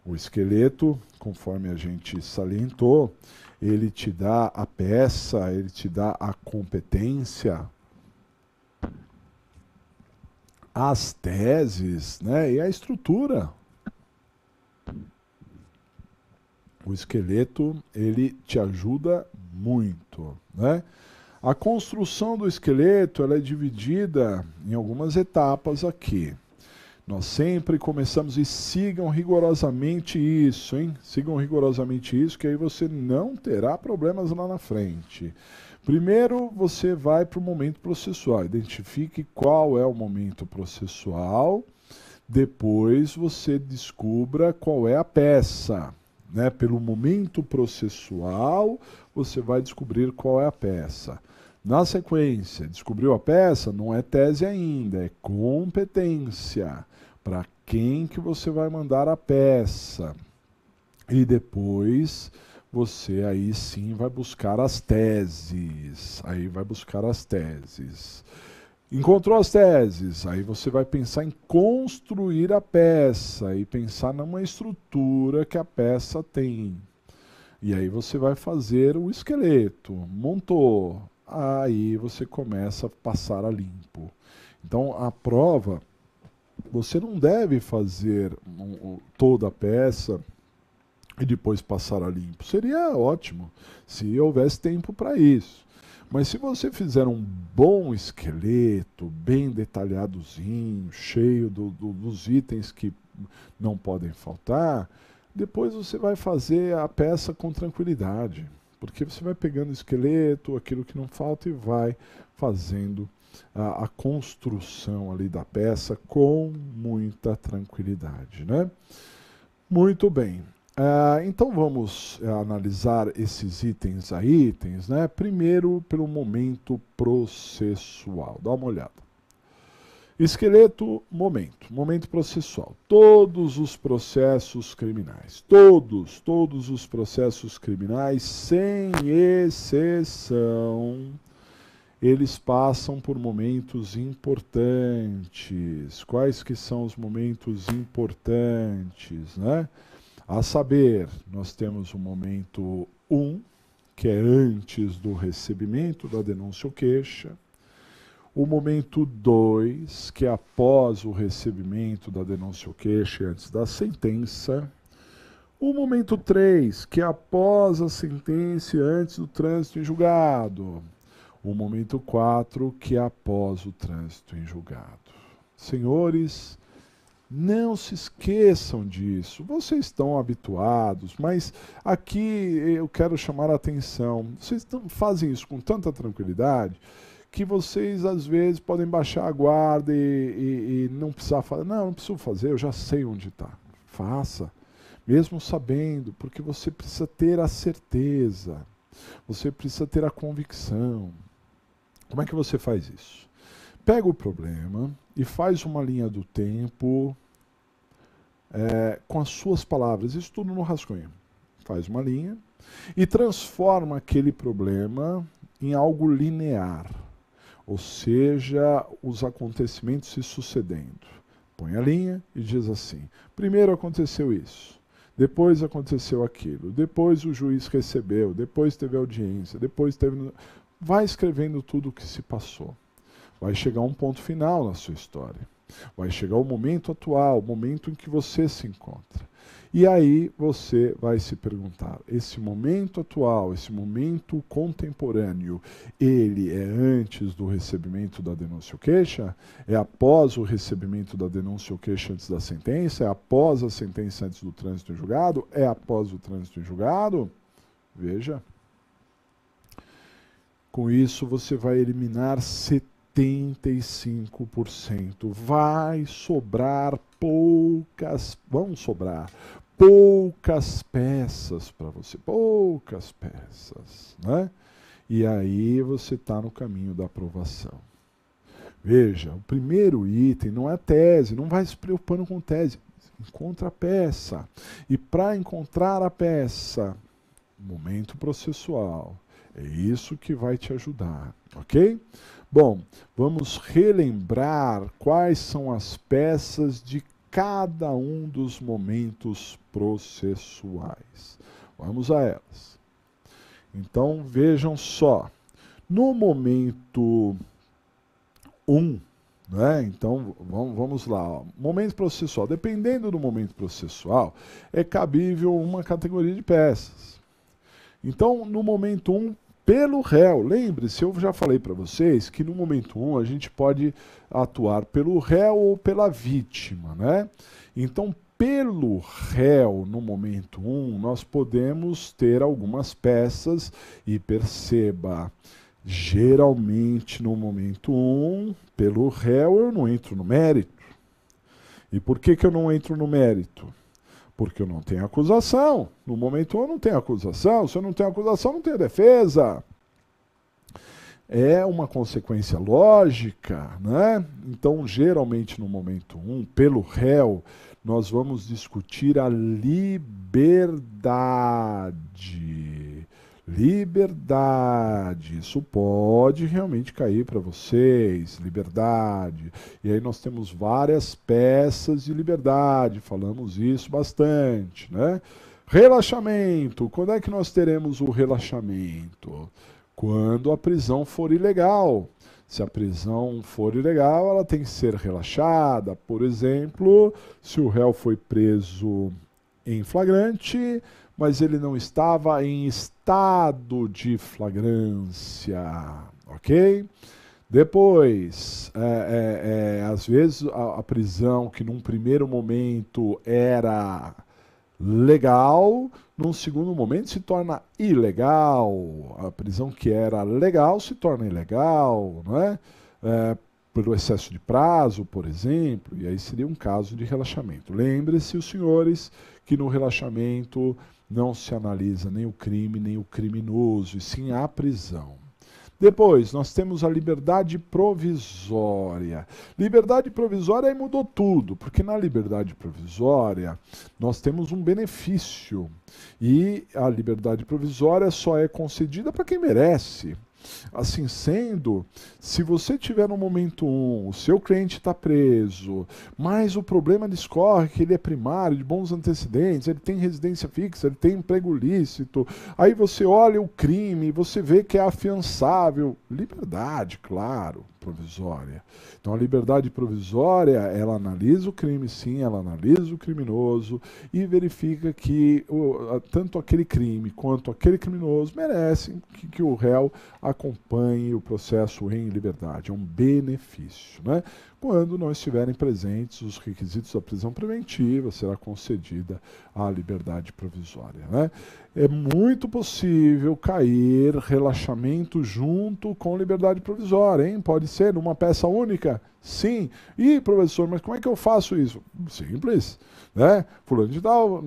O esqueleto, conforme a gente salientou, ele te dá a peça, ele te dá a competência, as teses, né? E a estrutura. O esqueleto, ele te ajuda muito, né? A construção do esqueleto, ela é dividida em algumas etapas aqui. Nós sempre começamos, e sigam rigorosamente isso, hein? Sigam rigorosamente isso, que aí você não terá problemas lá na frente. Primeiro, você vai para o momento processual. Identifique qual é o momento processual. Depois, você descubra qual é a peça. Né? Pelo momento processual, você vai descobrir qual é a peça. Na sequência, descobriu a peça? Não é tese ainda, é competência. Para quem que você vai mandar a peça? E depois você aí sim vai buscar as teses. Aí vai buscar as teses. Encontrou as teses, aí você vai pensar em construir a peça e pensar numa estrutura que a peça tem. E aí você vai fazer o esqueleto. Montou. aí você começa a passar a limpo. Então, a prova, você não deve fazer toda a peça e depois passar a limpo. Seria ótimo se houvesse tempo para isso. Mas se você fizer um bom esqueleto, bem detalhadozinho, cheio dos itens que não podem faltar, depois você vai fazer a peça com tranquilidade. Porque você vai pegando o esqueleto, aquilo que não falta, e vai fazendo a construção ali da peça com muita tranquilidade, né? Muito bem. Então vamos analisar esses itens a itens, né? Primeiro pelo momento processual. Dá uma olhada. Esqueleto, momento processual. Todos os processos criminais, todos os processos criminais, sem exceção, eles passam por momentos importantes. Quais que são os momentos importantes, né? A saber, nós temos o momento 1, que é antes do recebimento da denúncia ou queixa. O momento 2, que é após o recebimento da denúncia ou queixa e antes da sentença. O momento 3, que é após a sentença e antes do trânsito em julgado. O momento 4, que é após o trânsito em julgado. Senhores, não se esqueçam disso. Vocês estão habituados, mas aqui eu quero chamar a atenção. Vocês fazem isso com tanta tranquilidade que vocês às vezes podem baixar a guarda e não precisar fazer. Não preciso fazer, eu já sei onde está. Faça, mesmo sabendo, porque você precisa ter a certeza, você precisa ter a convicção. Como é que você faz isso? Pega o problema e faz uma linha do tempo com as suas palavras, isso tudo no rascunho. Faz uma linha e transforma aquele problema em algo linear. Ou seja, os acontecimentos se sucedendo. Põe a linha e diz assim: primeiro aconteceu isso, depois aconteceu aquilo, depois o juiz recebeu, depois teve audiência, depois teve... Vai escrevendo tudo o que se passou. Vai chegar um ponto final na sua história. Vai chegar o momento atual, o momento em que você se encontra. E aí você vai se perguntar, esse momento atual, esse momento contemporâneo, ele é antes do recebimento da denúncia ou queixa? É após o recebimento da denúncia ou queixa antes da sentença? É após a sentença antes do trânsito em julgado? É após o trânsito em julgado? Veja. Com isso você vai eliminar 75%. Vai sobrar poucas peças para você, poucas peças, né? E aí você está no caminho da aprovação. Veja, o primeiro item não é tese, não vai se preocupando com tese. Encontra a peça. E para encontrar a peça, momento processual. É isso que vai te ajudar, ok? Bom, vamos relembrar quais são as peças de cada um dos momentos processuais. Vamos a elas. Então, vejam só. No momento 1, né? Então, vamos lá. Ó. Momento processual. Dependendo do momento processual, é cabível uma categoria de peças. Então, no momento 1, pelo réu, lembre-se, eu já falei para vocês que no momento 1 a gente pode atuar pelo réu ou pela vítima, né? Então, pelo réu, no momento 1, nós podemos ter algumas peças e perceba, geralmente no momento 1, pelo réu eu não entro no mérito. E por que eu não entro no mérito? Porque eu não tenho acusação. No momento 1 eu não tenho acusação. Se eu não tenho acusação, não tenho defesa. É uma consequência lógica, né? Então, geralmente no momento 1, pelo réu, nós vamos discutir a liberdade. Liberdade, isso pode realmente cair para vocês, liberdade. E aí nós temos várias peças de liberdade, falamos isso bastante, né? Relaxamento, quando é que nós teremos o relaxamento? Quando a prisão for ilegal. Se a prisão for ilegal, ela tem que ser relaxada. Por exemplo, se o réu foi preso em flagrante, mas ele não estava em estado de flagrância, ok? Depois, às vezes a prisão que num primeiro momento era legal, num segundo momento se torna ilegal. A prisão que era legal se torna ilegal, não é? Pelo excesso de prazo, por exemplo, e aí seria um caso de relaxamento. Lembre-se, os senhores, que no relaxamento não se analisa nem o crime, nem o criminoso, e sim a prisão. Depois, nós temos a liberdade provisória. Liberdade provisória aí mudou tudo, porque na liberdade provisória nós temos um benefício. E a liberdade provisória só é concedida para quem merece. Assim sendo, se você tiver no momento 1, o seu cliente está preso, mas o problema discorre que ele é primário, de bons antecedentes, ele tem residência fixa, ele tem emprego lícito, aí você olha o crime, você vê que é afiançável. Liberdade, claro, provisória. Então a liberdade provisória, ela analisa o crime, sim, ela analisa o criminoso e verifica que tanto aquele crime quanto aquele criminoso merecem que o réu acompanhe o processo em liberdade. É um benefício, né? Quando não estiverem presentes os requisitos da prisão preventiva, será concedida a liberdade provisória, né? É muito possível cair relaxamento junto com liberdade provisória, hein? Pode ser numa peça única? Sim. E, professor, mas como é que eu faço isso? Simples, né? Fulano de tal,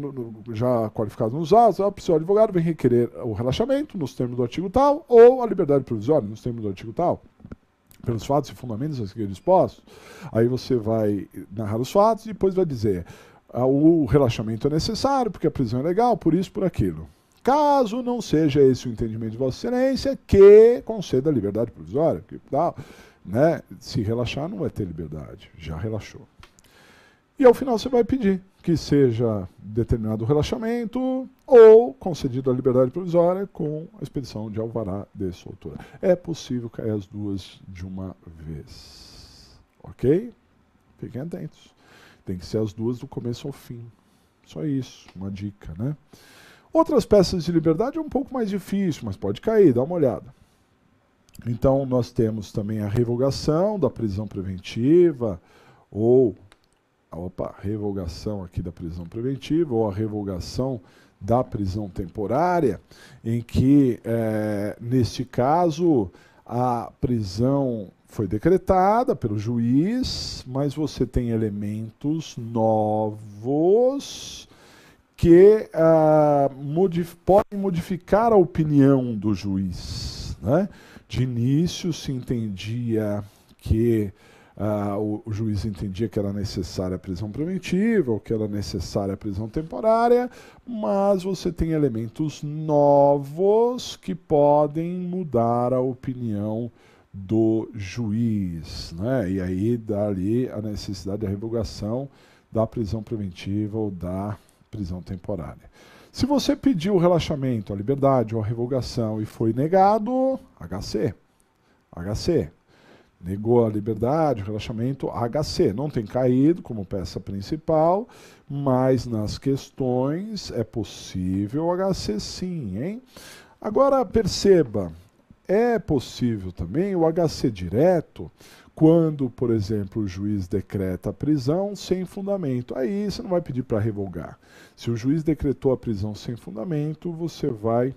já qualificado nos autos, o seu advogado vem requerer o relaxamento nos termos do artigo tal ou a liberdade provisória nos termos do artigo tal. Pelos fatos e fundamentos a seguir dispostos. Aí você vai narrar os fatos e depois vai dizer o relaxamento é necessário porque a prisão é legal, por isso, por aquilo. Caso não seja esse o entendimento de Vossa Excelência, que conceda a liberdade provisória, que tal, né? Se relaxar não vai ter liberdade, já relaxou. E ao final você vai pedir que seja determinado o relaxamento ou concedido a liberdade provisória com a expedição de alvará de soltura. É possível cair as duas de uma vez. Ok? Fiquem atentos. Tem que ser as duas do começo ao fim. Só isso, uma dica, né? Outras peças de liberdade é um pouco mais difícil, mas pode cair, dá uma olhada. Então nós temos também a revogação da prisão preventiva ou revogação aqui da prisão preventiva ou a revogação da prisão temporária, em que, neste caso, a prisão foi decretada pelo juiz, mas você tem elementos novos que podem modificar a opinião do juiz, né? De início se entendia que o juiz entendia que era necessária a prisão preventiva ou que era necessária a prisão temporária, mas você tem elementos novos que podem mudar a opinião do juiz, né? E aí dá ali a necessidade da revogação da prisão preventiva ou da prisão temporária. Se você pediu o relaxamento, a liberdade ou a revogação e foi negado, HC. Negou a liberdade, o relaxamento, HC. Não tem caído como peça principal, mas nas questões é possível HC sim, hein? Agora perceba, é possível também o HC direto quando, por exemplo, o juiz decreta a prisão sem fundamento. Aí você não vai pedir para revogar. Se o juiz decretou a prisão sem fundamento, você vai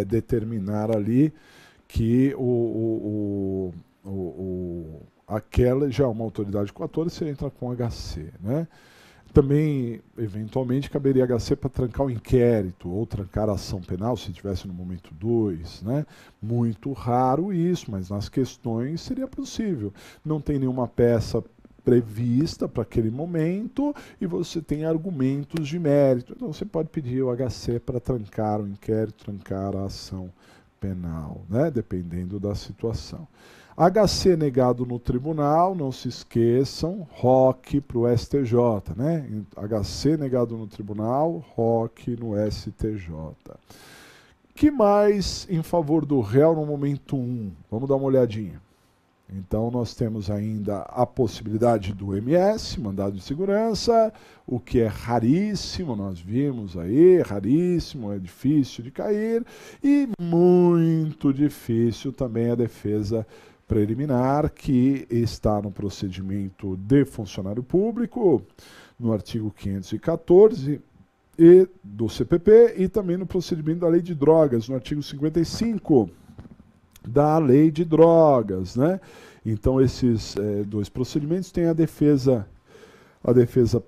determinar ali que aquela já é uma autoridade coatora, você entra com HC, né? Também, eventualmente, caberia HC para trancar o inquérito ou trancar a ação penal, se estivesse no momento 2, né? Muito raro isso, mas nas questões seria possível. Não tem nenhuma peça prevista para aquele momento e você tem argumentos de mérito. Então você pode pedir o HC para trancar o inquérito, trancar a ação penal, né? Dependendo da situação. HC negado no tribunal, não se esqueçam, ROC para o STJ, né? HC negado no tribunal, ROC no STJ. que mais em favor do réu no momento 1? Vamos dar uma olhadinha. Então, nós temos ainda a possibilidade do MS, mandado de segurança, o que é raríssimo, nós vimos aí, raríssimo, é difícil de cair, e muito difícil também a defesa preliminar, que está no procedimento de funcionário público, no artigo 514 do CPP, e também no procedimento da Lei de Drogas, no artigo 55 da Lei de Drogas, né? Então, esses dois procedimentos têm a defesa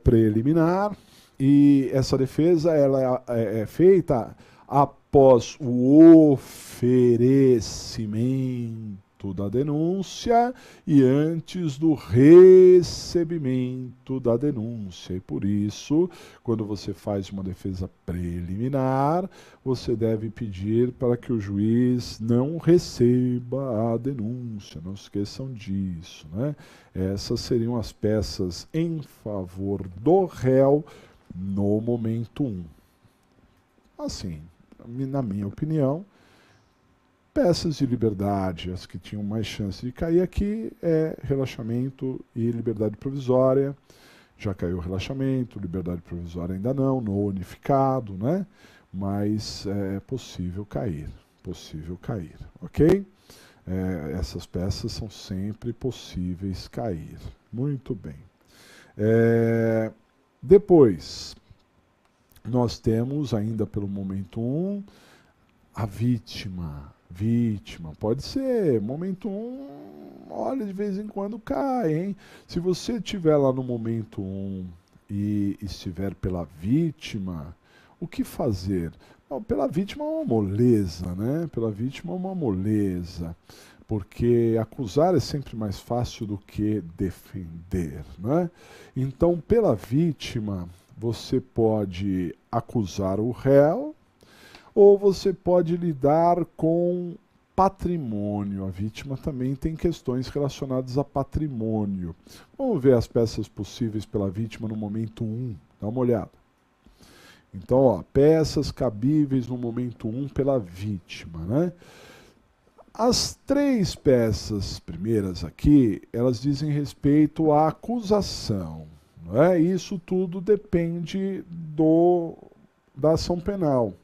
preliminar, e essa defesa ela é feita após o oferecimento da denúncia e antes do recebimento da denúncia. E por isso, quando você faz uma defesa preliminar, você deve pedir para que o juiz não receba a denúncia. Não esqueçam disso, né? Essas seriam as peças em favor do réu no momento 1. Assim, na minha opinião, peças de liberdade, as que tinham mais chance de cair aqui, é relaxamento e liberdade provisória. Já caiu o relaxamento, liberdade provisória ainda não, no unificado, né? Mas é possível cair, ok? Essas peças são sempre possíveis cair. Muito bem. Depois, nós temos ainda pelo momento 1, a vítima. Pode ser, momento 1, olha, de vez em quando cai, hein? Se você estiver lá no momento 1 e estiver pela vítima, o que fazer? Bom, pela vítima é uma moleza, né? Pela vítima é uma moleza, porque acusar é sempre mais fácil do que defender, né? Então, pela vítima, você pode acusar o réu, ou você pode lidar com patrimônio. A vítima também tem questões relacionadas a patrimônio. Vamos ver as peças possíveis pela vítima no momento 1. Dá uma olhada. Então, ó, peças cabíveis no momento 1 pela vítima, né? As 3 peças primeiras aqui, elas dizem respeito à acusação, não é? Isso tudo depende da ação penal.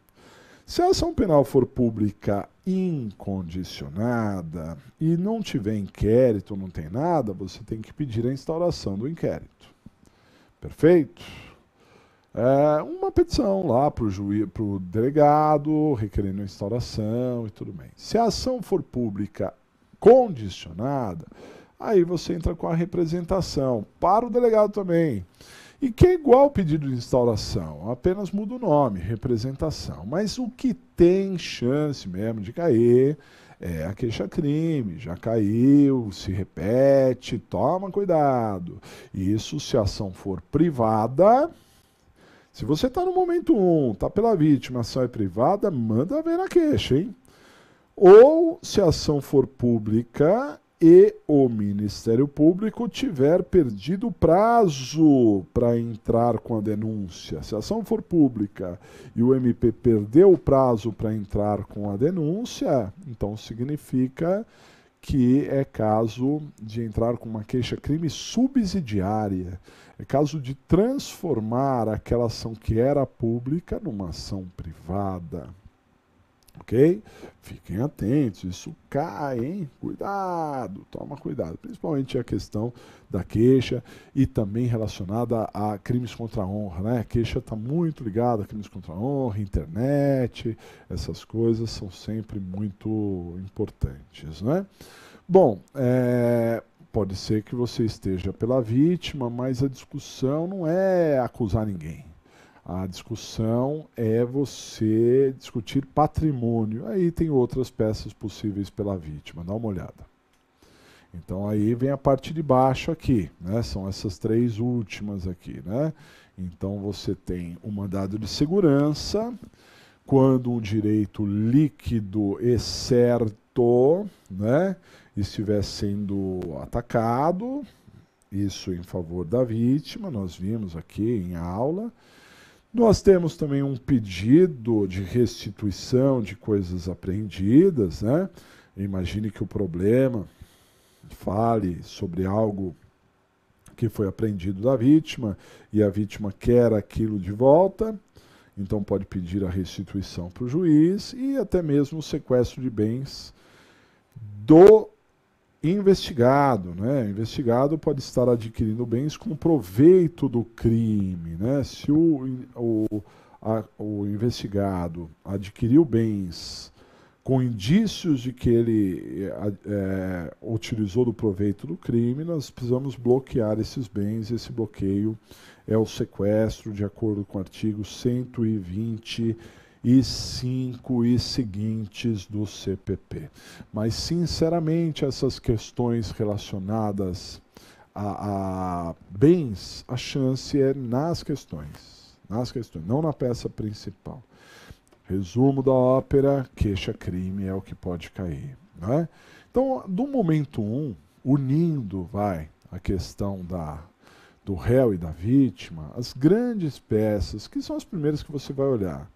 Se a ação penal for pública incondicionada e não tiver inquérito, não tem nada, você tem que pedir a instauração do inquérito. Perfeito? Uma petição lá para o delegado, requerendo a instauração e tudo bem. Se a ação for pública condicionada, aí você entra com a representação para o delegado também. E que é igual ao pedido de instauração, apenas muda o nome, representação. Mas o que tem chance mesmo de cair é a queixa-crime. Já caiu, se repete, toma cuidado. Isso se a ação for privada. Se você está no momento 1, está pela vítima, a ação é privada, manda ver a queixa, hein? Ou se a ação for pública e o Ministério Público tiver perdido o prazo para entrar com a denúncia. Se a ação for pública e o MP perdeu o prazo para entrar com a denúncia, então significa que é caso de entrar com uma queixa-crime subsidiária. É caso de transformar aquela ação que era pública numa ação privada. Ok? Fiquem atentos, isso cai, hein? Cuidado, toma cuidado. Principalmente a questão da queixa e também relacionada a crimes contra a honra, né? A queixa está muito ligada a crimes contra a honra, internet, essas coisas são sempre muito importantes, né? Bom, pode ser que você esteja pela vítima, mas a discussão não é acusar ninguém. A discussão é você discutir patrimônio. Aí tem outras peças possíveis pela vítima. Dá uma olhada. Então aí vem a parte de baixo aqui, né? São essas 3 últimas aqui, né? Então você tem o mandado de segurança, quando um direito líquido e certo, né, estiver sendo atacado, isso em favor da vítima, nós vimos aqui em aula. Nós temos também um pedido de restituição de coisas apreendidas, né? Imagine que o problema fale sobre algo que foi apreendido da vítima e a vítima quer aquilo de volta, então pode pedir a restituição para o juiz e até mesmo o sequestro de bens do investigado, né? O investigado pode estar adquirindo bens com proveito do crime, né? Se o investigado adquiriu bens com indícios de que ele utilizou do proveito do crime, nós precisamos bloquear esses bens. Esse bloqueio é o sequestro, de acordo com o artigo 125 e seguintes do CPP. Mas, sinceramente, essas questões relacionadas a bens, a chance é nas questões, não na peça principal. Resumo da ópera, queixa-crime é o que pode cair. Né? Então, do momento 1, unindo a questão do réu e da vítima, as grandes peças, que são as primeiras que você vai olhar,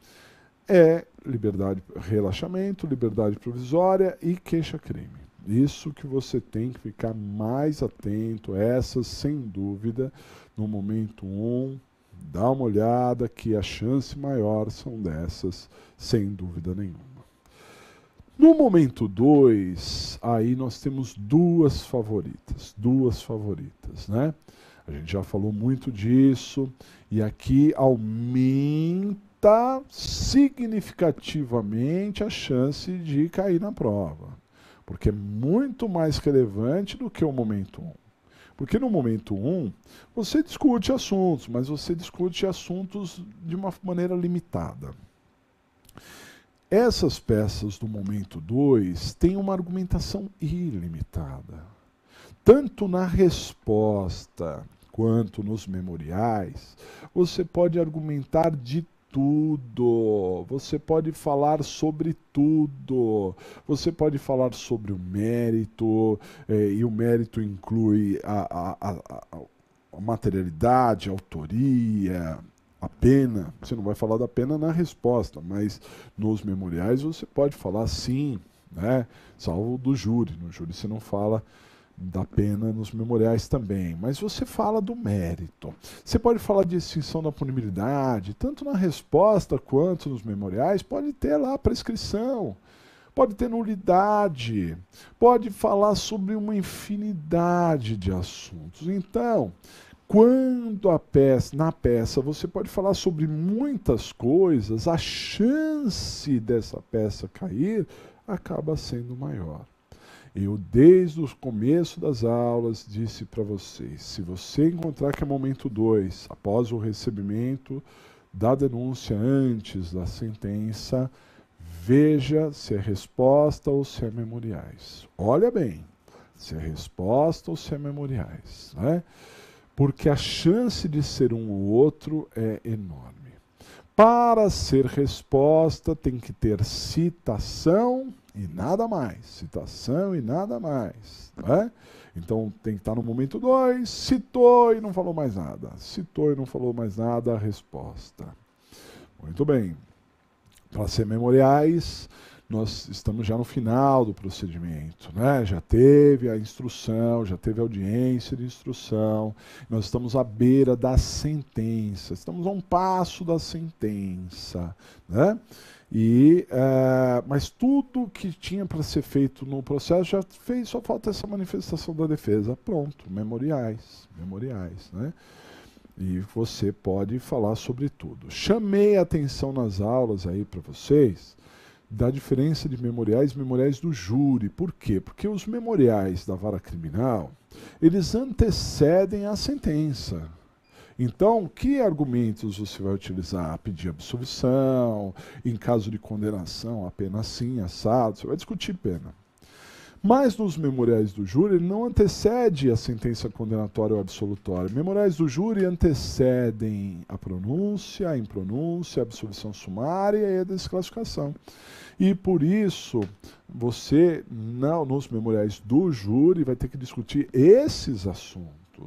é liberdade, relaxamento, liberdade provisória e queixa-crime. Isso que você tem que ficar mais atento, essas, sem dúvida, no momento 1, dá uma olhada que a chance maior são dessas, sem dúvida nenhuma. No momento 2, aí nós temos duas favoritas, né? A gente já falou muito disso, e aqui aumenta significativamente a chance de cair na prova, porque é muito mais relevante do que o momento 1. Porque no momento 1, você discute assuntos, mas você discute assuntos de uma maneira limitada. Essas peças do momento 2 têm uma argumentação ilimitada. Tanto na resposta quanto nos memoriais, você pode argumentar de tudo, você pode falar sobre tudo, você pode falar sobre o mérito, e o mérito inclui a materialidade, a autoria, a pena. Você não vai falar da pena na resposta, mas nos memoriais você pode falar sim, né? Salvo do júri. No júri você não fala da pena, nos memoriais também, mas você fala do mérito. Você pode falar de extinção da punibilidade, tanto na resposta quanto nos memoriais, pode ter lá prescrição, pode ter nulidade, pode falar sobre uma infinidade de assuntos. Então, quando na peça você pode falar sobre muitas coisas, a chance dessa peça cair acaba sendo maior. Eu, desde o começo das aulas, disse para vocês, se você encontrar que é momento 2, após o recebimento da denúncia antes da sentença, veja se é resposta ou se é memoriais. Olha bem, se é resposta ou se é memoriais, né? Porque a chance de ser um ou outro é enorme. Para ser resposta, tem que ter citação e nada mais. Citação e nada mais. Né? Então tem que estar no momento 2, citou e não falou mais nada. Citou e não falou mais nada, a resposta. Muito bem. Para ser memoriais, nós estamos já no final do procedimento, né? Já teve a instrução, já teve a audiência de instrução, nós estamos à beira da sentença, estamos a um passo da sentença, né? Mas tudo que tinha para ser feito no processo já fez, só falta essa manifestação da defesa. Pronto, memoriais, né? E você pode falar sobre tudo. Chamei a atenção nas aulas aí para vocês da diferença de memoriais e memoriais do júri. Por quê? Porque os memoriais da vara criminal, eles antecedem a sentença. Então, que argumentos você vai utilizar? Pedir absolvição, em caso de condenação, a pena assim, assado, você vai discutir pena. Mas nos memoriais do júri, ele não antecede a sentença condenatória ou absolutória. Memoriais do júri antecedem a pronúncia, a impronúncia, a absolvição sumária e a desclassificação. E por isso, você, nos memoriais do júri, vai ter que discutir esses assuntos.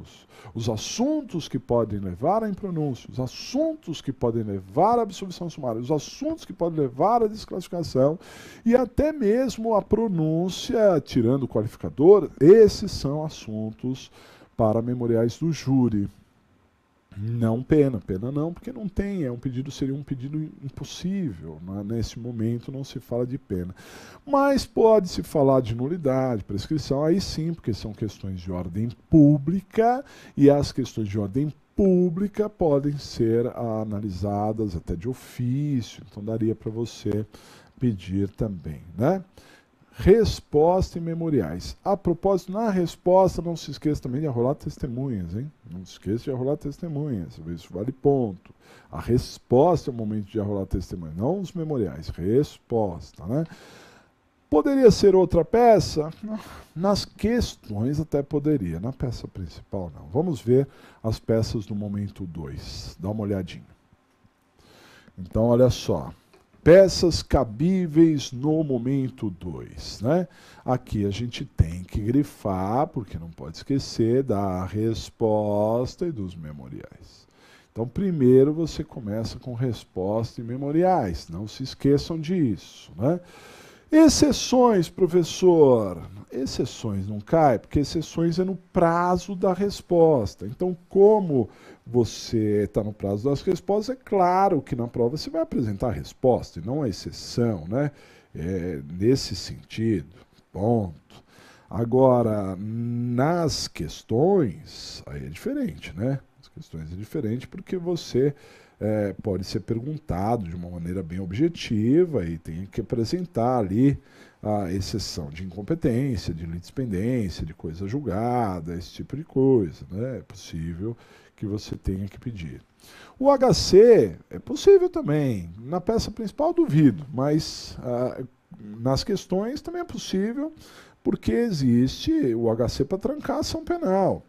Os assuntos que podem levar à impronúncia, os assuntos que podem levar à absolvição sumária, os assuntos que podem levar à desclassificação e até mesmo a pronúncia, tirando o qualificador, esses são assuntos para memoriais do júri. Não pena, pena não, porque não tem, seria um pedido impossível, né? Nesse momento não se fala de pena. Mas pode-se falar de nulidade, prescrição, aí sim, porque são questões de ordem pública, e as questões de ordem pública podem ser analisadas até de ofício, então daria para você pedir também, né? Resposta em memoriais. A propósito, na resposta, não se esqueça também de arrolar testemunhas, hein? Não se esqueça de arrolar testemunhas, isso vale ponto. A resposta é o momento de arrolar testemunhas, não os memoriais, resposta, né? Poderia ser outra peça? Nas questões até poderia, na peça principal não. Vamos ver as peças do momento 2, dá uma olhadinha. Então, olha só. Peças cabíveis no momento 2, né? Aqui a gente tem que grifar, porque não pode esquecer da resposta e dos memoriais. Então, primeiro você começa com resposta e memoriais, não se esqueçam disso, né? Exceções, professor. Exceções não cai, porque exceções é no prazo da resposta. Então, como você está no prazo das respostas, é claro que na prova você vai apresentar a resposta, e não a exceção, né? É nesse sentido, ponto. Agora, nas questões, aí é diferente, né? As questões é diferente porque você pode ser perguntado de uma maneira bem objetiva e tem que apresentar ali a exceção de incompetência, de litispendência, de coisa julgada, esse tipo de coisa, né? É possível que você tenha que pedir. O HC é possível também. Na peça principal, duvido, mas nas questões também é possível, porque existe o HC para trancar a ação penal.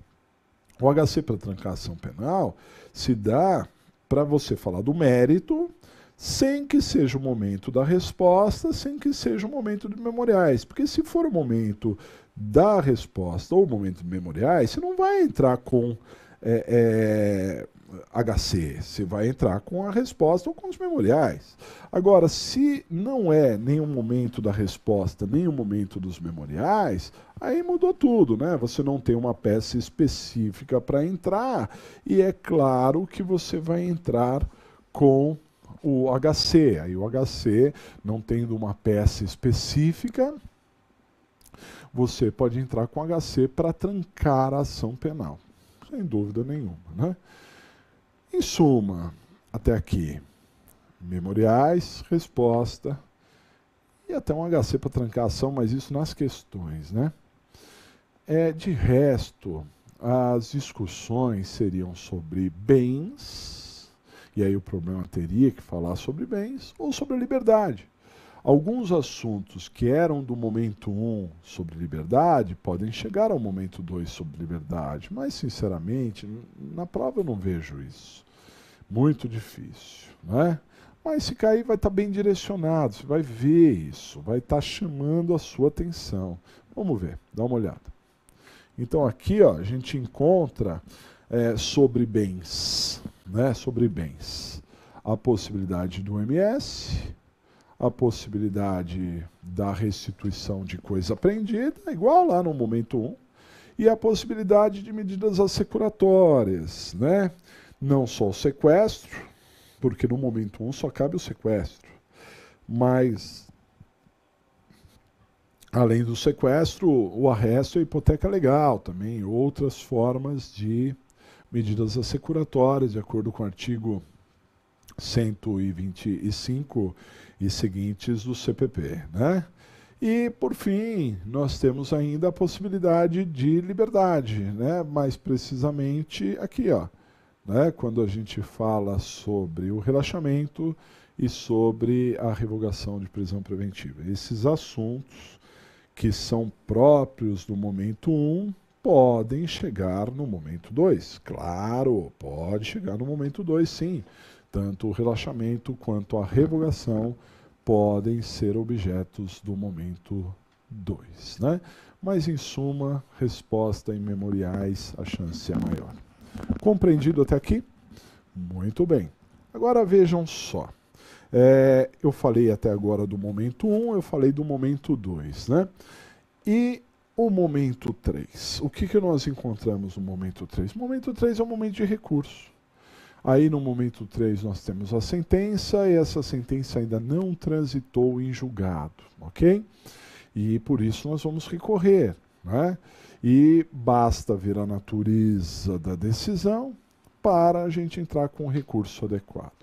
O HC para trancar a ação penal se dá para você falar do mérito, sem que seja o momento da resposta, sem que seja o momento de memoriais. Porque se for o momento da resposta ou o momento de memoriais, você não vai entrar com HC, você vai entrar com a resposta ou com os memoriais. Agora, se não é nenhum momento da resposta, nem o momento dos memoriais, aí mudou tudo, né? Você não tem uma peça específica para entrar, e é claro que você vai entrar com o HC. Aí o HC, não tendo uma peça específica, você pode entrar com HC para trancar a ação penal. Sem dúvida nenhuma, né? Em suma, até aqui, memoriais, resposta e até um HC para trancar a ação, mas isso nas questões, né? De resto, as discussões seriam sobre bens, e aí o problema teria que falar sobre bens, ou sobre a liberdade. Alguns assuntos que eram do momento 1 sobre liberdade podem chegar ao momento 2 sobre liberdade, mas, sinceramente, na prova eu não vejo isso. Muito difícil, né? Mas se cair vai estar bem direcionado, você vai ver isso, vai estar chamando a sua atenção. Vamos ver, dá uma olhada. Então aqui ó, a gente encontra sobre bens, né? Sobre bens, a possibilidade do MS, a possibilidade da restituição de coisa apreendida, igual lá no momento 1, e a possibilidade de medidas assecuratórias, né? Não só o sequestro, porque no momento 1 só cabe o sequestro, mas, além do sequestro, o arresto e a hipoteca legal também, outras formas de medidas assecuratórias, de acordo com o artigo 125 e seguintes do CPP, né? E, por fim, nós temos ainda a possibilidade de liberdade, né? Mais precisamente aqui, ó, né? Quando a gente fala sobre o relaxamento e sobre a revogação de prisão preventiva. Esses assuntos que são próprios do momento 1 podem chegar no momento 2. Claro, pode chegar no momento 2, sim. Tanto o relaxamento quanto a revogação podem ser objetos do momento 2, né? mas em suma, resposta em memoriais, a chance é maior. Compreendido até aqui? Muito bem. Agora vejam só. Eu falei até agora do momento 1, eu falei do momento 2, né? E o momento 3. O que nós encontramos no momento 3? O momento 3 é o momento de recurso. Aí no momento 3 nós temos a sentença, e essa sentença ainda não transitou em julgado, ok? E por isso nós vamos recorrer, né? E basta ver a natureza da decisão para a gente entrar com o recurso adequado.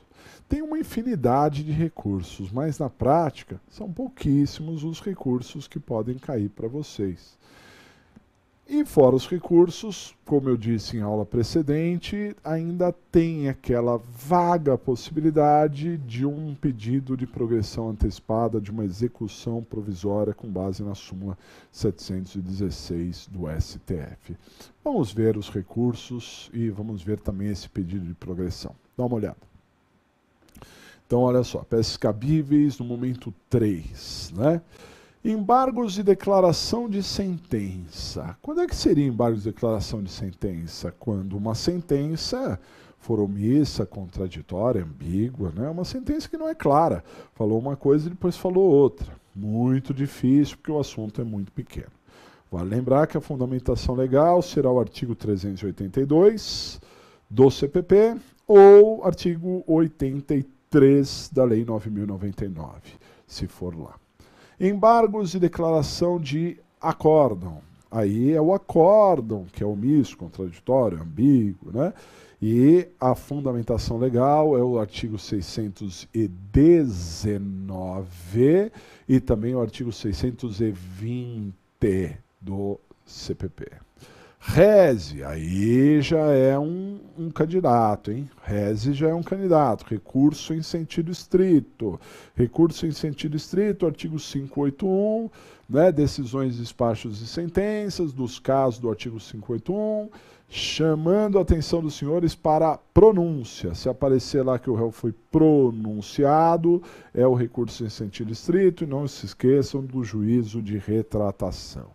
Tem uma infinidade de recursos, mas na prática são pouquíssimos os recursos que podem cair para vocês. E fora os recursos, como eu disse em aula precedente, ainda tem aquela vaga possibilidade de um pedido de progressão antecipada, de uma execução provisória com base na súmula 716 do STF. Vamos ver os recursos e vamos ver também esse pedido de progressão. Dá uma olhada. Então, olha só, peças cabíveis no momento 3, né? Embargos de declaração de sentença. Quando é que seria embargos de declaração de sentença? Quando uma sentença for omissa, contraditória, ambígua, né? Uma sentença que não é clara. Falou uma coisa e depois falou outra. Muito difícil, porque o assunto é muito pequeno. Vale lembrar que a fundamentação legal será o artigo 382 do CPP ou artigo 83 da Lei 9.099, se for lá. Embargos de declaração de acórdão. Aí é o acórdão, que é omisso, contraditório, ambíguo, né? E a fundamentação legal é o artigo 619 e também o artigo 620 do CPP. Reze, aí já é um candidato, hein? Reze já é um candidato. Recurso em sentido estrito. Recurso em sentido estrito, artigo 581, né? Decisões, despachos e sentenças, dos casos do artigo 581, chamando a atenção dos senhores para a pronúncia. Se aparecer lá que o réu foi pronunciado, é o recurso em sentido estrito, e não se esqueçam do juízo de retratação.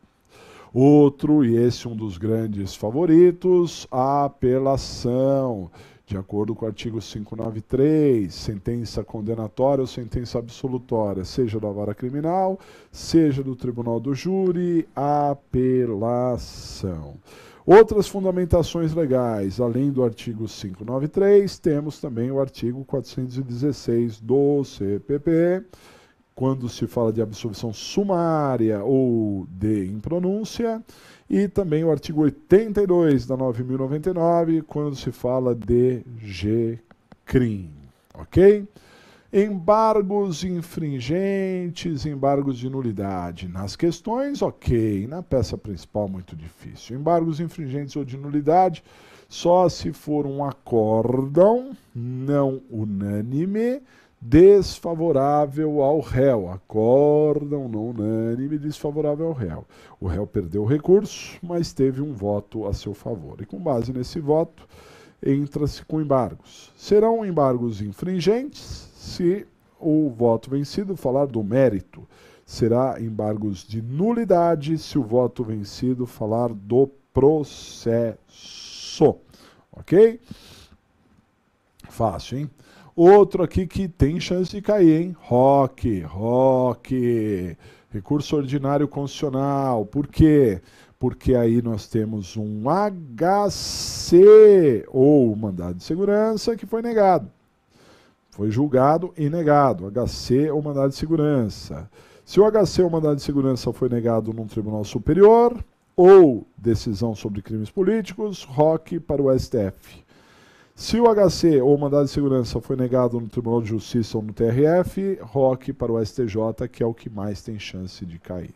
Outro, e esse um dos grandes favoritos, a apelação. De acordo com o artigo 593, sentença condenatória ou sentença absolutória, seja da vara criminal, seja do tribunal do júri, apelação. Outras fundamentações legais, além do artigo 593, temos também o artigo 416 do CPP, quando se fala de absolvição sumária ou de impronúncia, e também o artigo 82 da 9.099, quando se fala de G-CRIM, ok? Embargos infringentes, embargos de nulidade. Nas questões, ok. Na peça principal, muito difícil. Embargos infringentes ou de nulidade, só se for um acórdão não unânime, desfavorável ao réu. Acórdão não unânime, desfavorável ao réu. O réu perdeu o recurso, mas teve um voto a seu favor. E com base nesse voto, entra-se com embargos. Serão embargos infringentes se o voto vencido falar do mérito. Será embargos de nulidade se o voto vencido falar do processo. Ok? Fácil, hein? Outro aqui que tem chance de cair, hein? ROC. Recurso ordinário constitucional. Por quê? Porque aí nós temos um HC, ou mandado de segurança, que foi negado. Foi julgado e negado. HC ou mandado de segurança. Se o HC ou mandado de segurança foi negado num tribunal superior, ou decisão sobre crimes políticos, ROC para o STF. Se o HC ou mandado de segurança foi negado no Tribunal de Justiça ou no TRF, ROC para o STJ, que é o que mais tem chance de cair.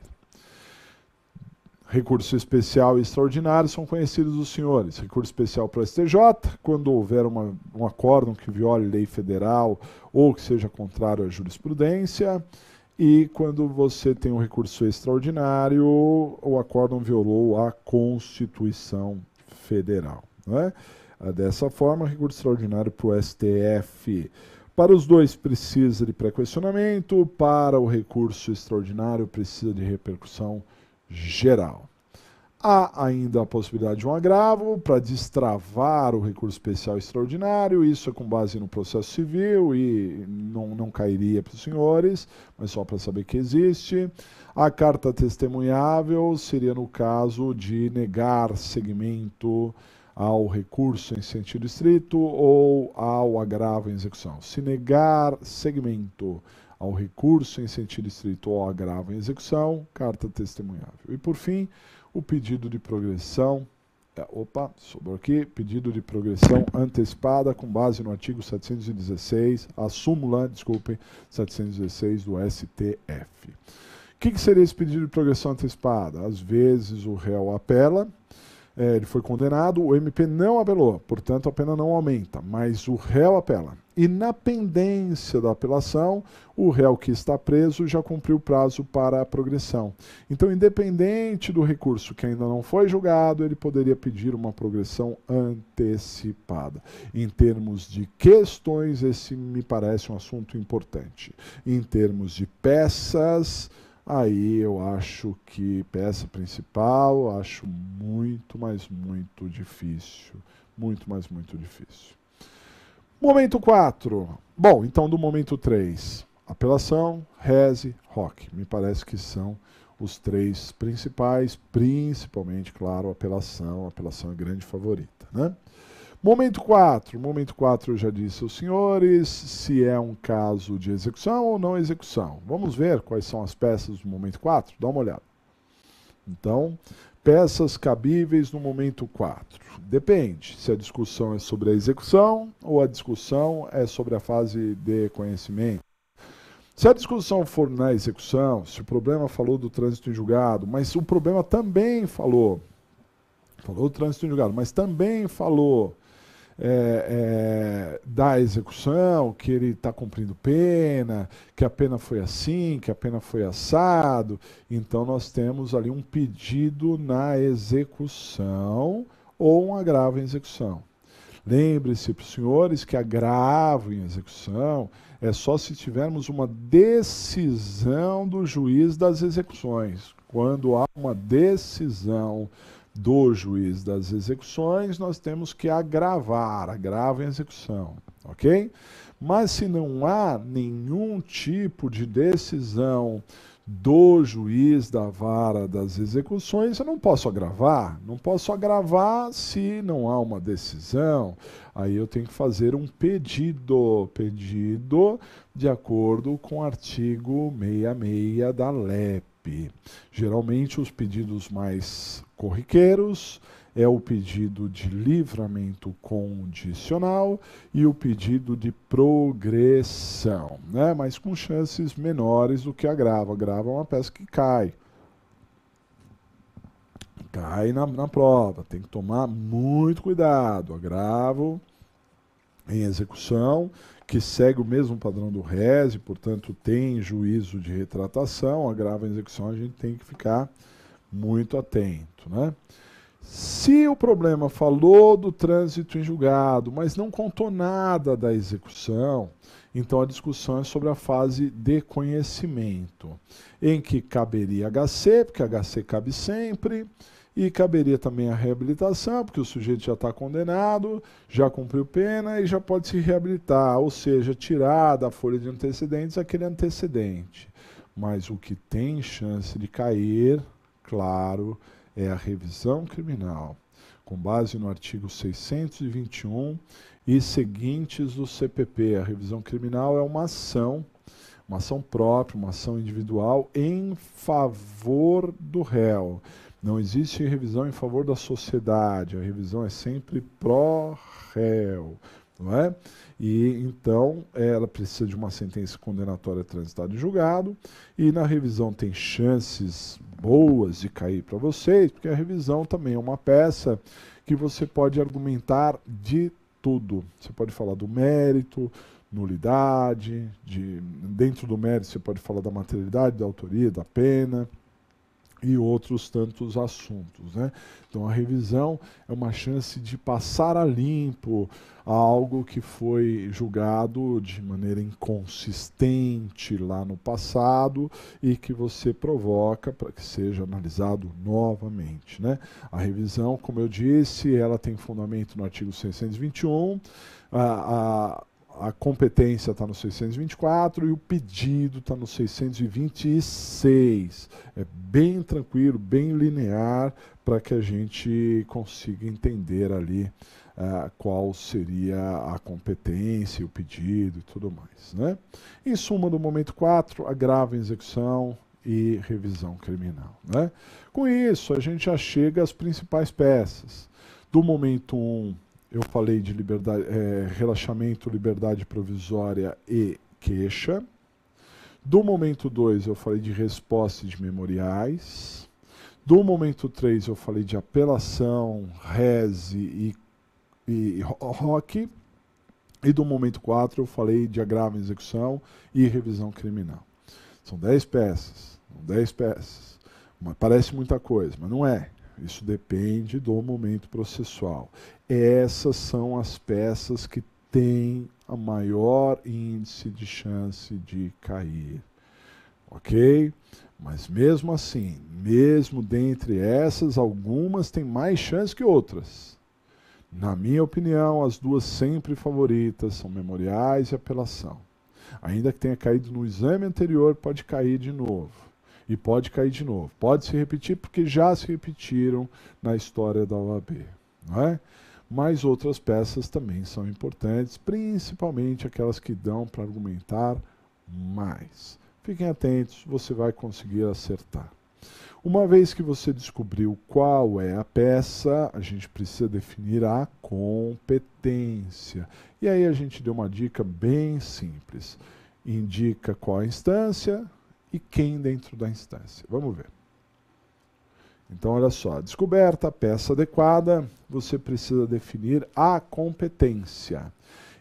Recurso especial e extraordinário são conhecidos os senhores. Recurso especial para o STJ, quando houver um acórdão que viole lei federal ou que seja contrário à jurisprudência. E quando você tem um recurso extraordinário, o acórdão violou a Constituição Federal, não é? Dessa forma, recurso extraordinário para o STF. Para os dois precisa de pré-questionamento, para o recurso extraordinário precisa de repercussão geral. Há ainda a possibilidade de um agravo para destravar o recurso especial extraordinário, isso é com base no processo civil e não cairia para os senhores, mas só para saber que existe. A carta testemunhável seria no caso de negar seguimento ao recurso em sentido estrito ou ao agravo em execução. Se negar seguimento ao recurso em sentido estrito ou ao agravo em execução, carta testemunhável. E por fim, o pedido de progressão, sobrou aqui, pedido de progressão antecipada com base no artigo 716, a súmula, desculpem, 716 do STF. O que seria esse pedido de progressão antecipada? Às vezes o réu apela, ele foi condenado, o MP não apelou, portanto a pena não aumenta, mas o réu apela. E na pendência da apelação, o réu que está preso já cumpriu o prazo para a progressão. Então, independente do recurso que ainda não foi julgado, ele poderia pedir uma progressão antecipada. Em termos de questões, esse me parece um assunto importante. Em termos de peças, aí eu acho que peça principal, acho muito, mas muito difícil. Muito, mas muito difícil. Momento 4. Bom, então do momento 3. Apelação, rese, ROC. Me parece que são os três principais, principalmente, claro, apelação. A apelação é a grande favorita, né? Momento 4. Momento 4 eu já disse aos senhores se é um caso de execução ou não execução. Vamos ver quais são as peças do momento 4? Dá uma olhada. Então, peças cabíveis no momento 4. Depende se a discussão é sobre a execução ou a discussão é sobre a fase de conhecimento. Se a discussão for na execução, se o problema falou do trânsito em julgado, mas o problema também falou do trânsito em julgado, mas também falou da execução, que ele está cumprindo pena, que a pena foi assim, que a pena foi assado. Então nós temos ali um pedido na execução ou um agravo em execução. Lembre-se, para os senhores, que agravo em execução é só se tivermos uma decisão do juiz das execuções. Quando há uma decisão do juiz das execuções, nós temos que agravar, agravo em execução, ok? Mas se não há nenhum tipo de decisão do juiz da vara das execuções, eu não posso agravar. Não posso agravar se não há uma decisão. Aí eu tenho que fazer um pedido de acordo com o artigo 66 da LEP. Geralmente os pedidos mais corriqueiros é o pedido de livramento condicional e o pedido de progressão, né? Mas com chances menores do que agravo. Agravo é uma peça que cai na prova, tem que tomar muito cuidado. Agravo em execução, que segue o mesmo padrão do rese, portanto tem juízo de retratação. Agravo em execução, a gente tem que ficar muito atento, né? Se o problema falou do trânsito em julgado, mas não contou nada da execução, então a discussão é sobre a fase de conhecimento, em que caberia HC, porque HC cabe sempre, e caberia também a reabilitação, porque o sujeito já está condenado, já cumpriu pena e já pode se reabilitar, ou seja, tirar da folha de antecedentes aquele antecedente. Mas o que tem chance de cair, claro, é a revisão criminal, com base no artigo 621 e seguintes do CPP. A revisão criminal é uma ação própria, uma ação individual em favor do réu. Não existe revisão em favor da sociedade, a revisão é sempre pró-réu, não é? E então ela precisa de uma sentença condenatória transitada em julgado, e na revisão tem chances boas de cair para vocês, porque a revisão também é uma peça que você pode argumentar de tudo. Você pode falar do mérito, nulidade, dentro do mérito você pode falar da materialidade, da autoria, da pena, e outros tantos assuntos, né? Então a revisão é uma chance de passar a limpo algo que foi julgado de maneira inconsistente lá no passado e que você provoca para que seja analisado novamente, né? A revisão, como eu disse, ela tem fundamento no artigo 621, a competência está no 624 e o pedido está no 626. É bem tranquilo, bem linear, para que a gente consiga entender ali qual seria a competência, o pedido e tudo mais, né? Em suma, do momento 4, agravo em execução e revisão criminal, né? Com isso, a gente já chega às principais peças. Do momento 1, eu falei de relaxamento, liberdade provisória e queixa. Do momento 2, eu falei de resposta de memoriais. Do momento 3, eu falei de apelação, rese e ROC. E do momento 4, eu falei de agravo em execução e revisão criminal. São 10 peças. 10 peças. Parece muita coisa, mas não é. Isso depende do momento processual. Essas são as peças que têm a maior índice de chance de cair. Ok? Mas mesmo assim, mesmo dentre essas, algumas têm mais chance que outras. Na minha opinião, as duas sempre favoritas são memoriais e apelação. Ainda que tenha caído no exame anterior, pode cair de novo. E pode cair de novo. Pode se repetir porque já se repetiram na história da OAB. Não é? Mas outras peças também são importantes, principalmente aquelas que dão para argumentar mais. Fiquem atentos, você vai conseguir acertar. Uma vez que você descobriu qual é a peça, a gente precisa definir a competência. E aí a gente deu uma dica bem simples. Indica qual a instância e quem dentro da instância. Vamos ver. Então, olha só. Descoberta a peça adequada, você precisa definir a competência.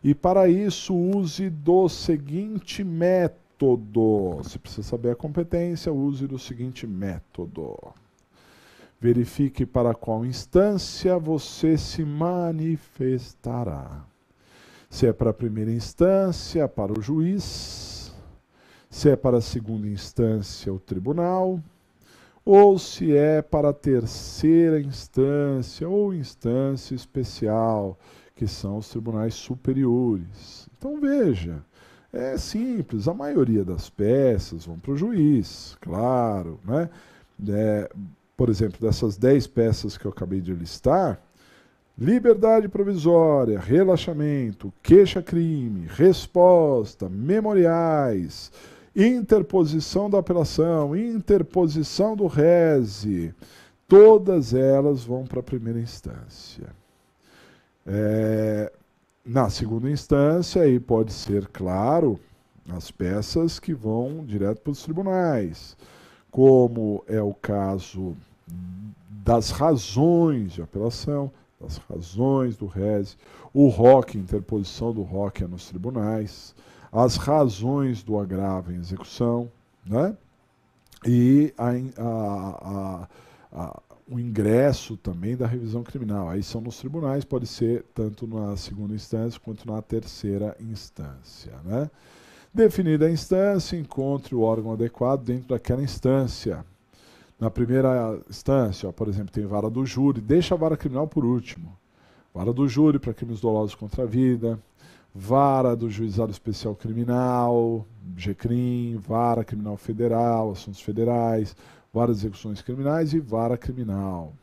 E para isso, use do seguinte método. Você precisa saber a competência, use do seguinte método. Verifique para qual instância você se manifestará. Se é para a primeira instância, para o juiz, se é para a segunda instância, o tribunal, ou se é para a terceira instância ou instância especial, que são os tribunais superiores. Então veja, é simples, a maioria das peças vão para o juiz, claro, né? Por exemplo, dessas 10 peças que eu acabei de listar, liberdade provisória, relaxamento, queixa-crime, resposta, memoriais, interposição da apelação, interposição do rese, todas elas vão para a primeira instância. Na segunda instância, aí pode ser, claro, as peças que vão direto para os tribunais, como é o caso das razões de apelação, das razões do rese, o ROC, interposição do ROC é nos tribunais, as razões do agravo em execução, né? E o ingresso também da revisão criminal. Aí são nos tribunais, pode ser tanto na segunda instância quanto na terceira instância, né? Definida a instância, encontre o órgão adequado dentro daquela instância. Na primeira instância, por exemplo, tem vara do júri, deixa a vara criminal por último. Vara do júri para crimes dolosos contra a vida, vara do juizado especial criminal, GCRIM, vara criminal federal, assuntos federais, vara de execuções criminais e vara criminal.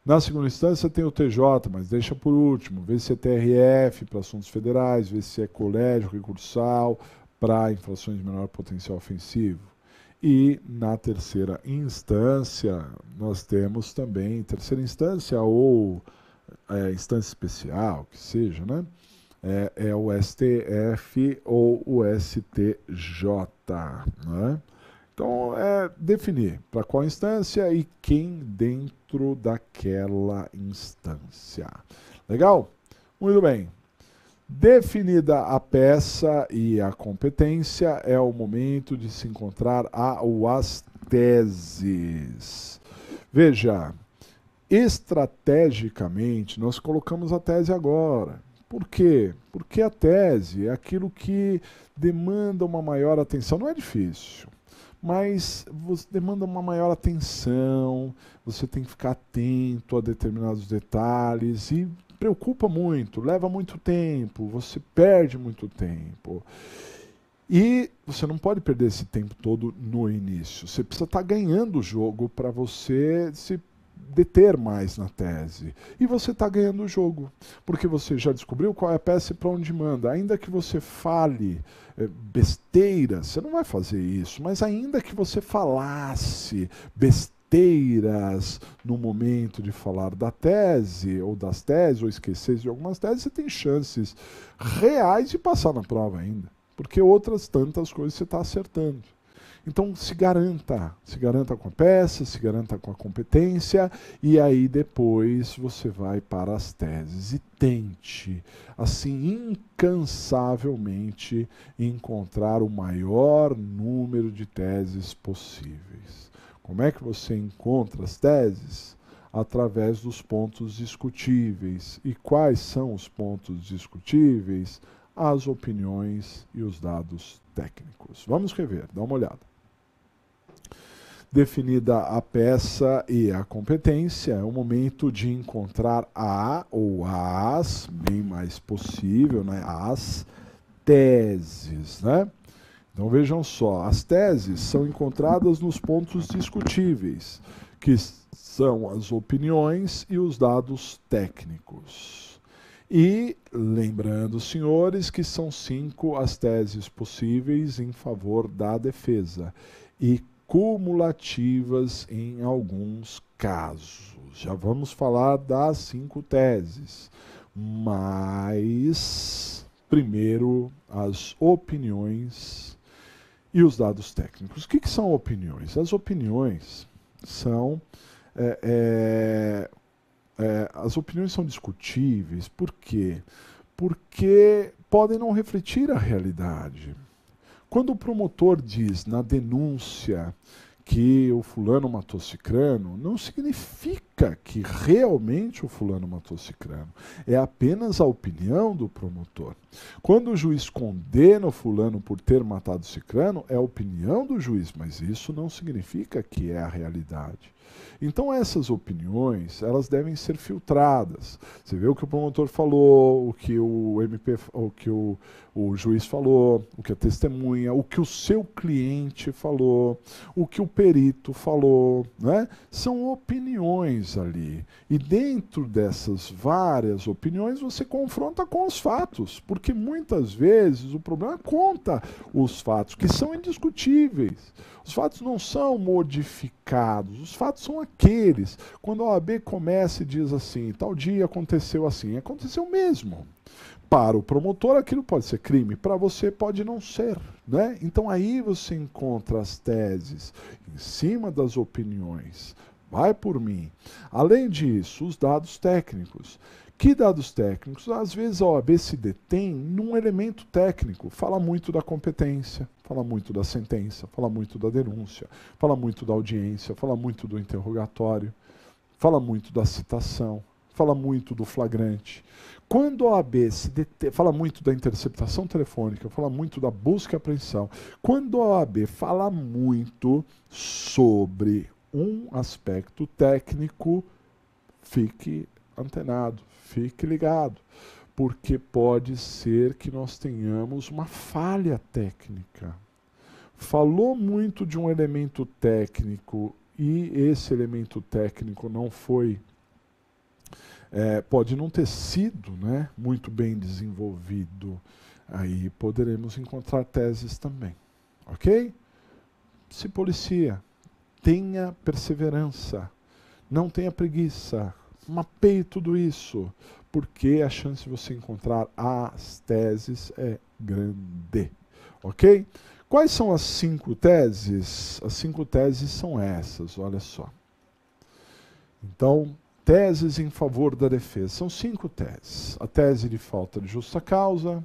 Na segunda instância tem o TJ, mas deixa por último, vê se é TRF para assuntos federais, vê se é colégio recursal para infrações de menor potencial ofensivo. E na terceira instância, nós temos também, terceira instância ou instância especial, que seja, né? É o STF ou o STJ, né? Então, é definir para qual instância e quem dentro daquela instância. Legal? Muito bem. Definida a peça e a competência, é o momento de se encontrar ou as teses. Veja, estrategicamente, nós colocamos a tese agora. Por quê? Porque a tese é aquilo que demanda uma maior atenção. Não é difícil, mas demanda uma maior atenção, você tem que ficar atento a determinados detalhes e preocupa muito, leva muito tempo, você perde muito tempo. E você não pode perder esse tempo todo no início. Você precisa estar ganhando o jogo para você se deter mais na tese. E você está ganhando o jogo, porque você já descobriu qual é a peça e para onde manda. Ainda que você fale besteira, você não vai fazer isso, mas ainda que você falasse besteiras no momento de falar da tese, ou das teses, ou esquecesse de algumas teses, você tem chances reais de passar na prova ainda. Porque outras tantas coisas você está acertando. Então se garanta com a peça, se garanta com a competência, e aí depois você vai para as teses e tente, assim, incansavelmente encontrar o maior número de teses possíveis. Como é que você encontra as teses? Através dos pontos discutíveis. E quais são os pontos discutíveis? As opiniões e os dados técnicos. Vamos rever, dá uma olhada. Definida a peça e a competência, é o momento de encontrar a ou as, bem mais possível, né, as teses, né? Então vejam só, as teses são encontradas nos pontos discutíveis, que são as opiniões e os dados técnicos. E, lembrando, senhores, que são 5 as teses possíveis em favor da defesa e cumulativas em alguns casos. Já vamos falar das 5 teses, mas primeiro as opiniões e os dados técnicos. O que são opiniões? As opiniões são... as opiniões são discutíveis, por quê? Porque podem não refletir a realidade. Quando o promotor diz na denúncia que o fulano matou cicrano, não significa que realmente o fulano matou cicrano. É apenas a opinião do promotor. Quando o juiz condena o fulano por ter matado cicrano, é a opinião do juiz, mas isso não significa que é a realidade. Então essas opiniões, elas devem ser filtradas. Você vê o que o promotor falou, o que o MP, o que o juiz falou, o que a testemunha, o que o seu cliente falou, o que o perito falou, né? São opiniões ali. E dentro dessas várias opiniões, você confronta com os fatos, porque muitas vezes o problema conta os fatos, que são indiscutíveis. Os fatos não são modificados, os fatos são aqueles. Quando a OAB começa e diz assim, tal dia aconteceu assim, aconteceu mesmo. Para o promotor aquilo pode ser crime, para você pode não ser, né? Então aí você encontra as teses em cima das opiniões. Vai por mim. Além disso, os dados técnicos. Que dados técnicos? Às vezes a OAB se detém num elemento técnico, fala muito da competência, fala muito da sentença, fala muito da denúncia, fala muito da audiência, fala muito do interrogatório, fala muito da citação, fala muito do flagrante. Quando a OAB se detém, fala muito da interceptação telefônica, fala muito da busca e apreensão. Quando a OAB fala muito sobre um aspecto técnico, fique antenado, fique ligado, porque pode ser que nós tenhamos uma falha técnica. Falou muito de um elemento técnico e esse elemento técnico não foi, pode não ter sido, né, muito bem desenvolvido. Aí poderemos encontrar teses também, ok? Se policia, tenha perseverança, não tenha preguiça, mapeie tudo isso, porque a chance de você encontrar as teses é grande, ok? Quais são as 5 teses? As 5 teses são essas, olha só. Então, teses em favor da defesa. São 5 teses. A tese de falta de justa causa,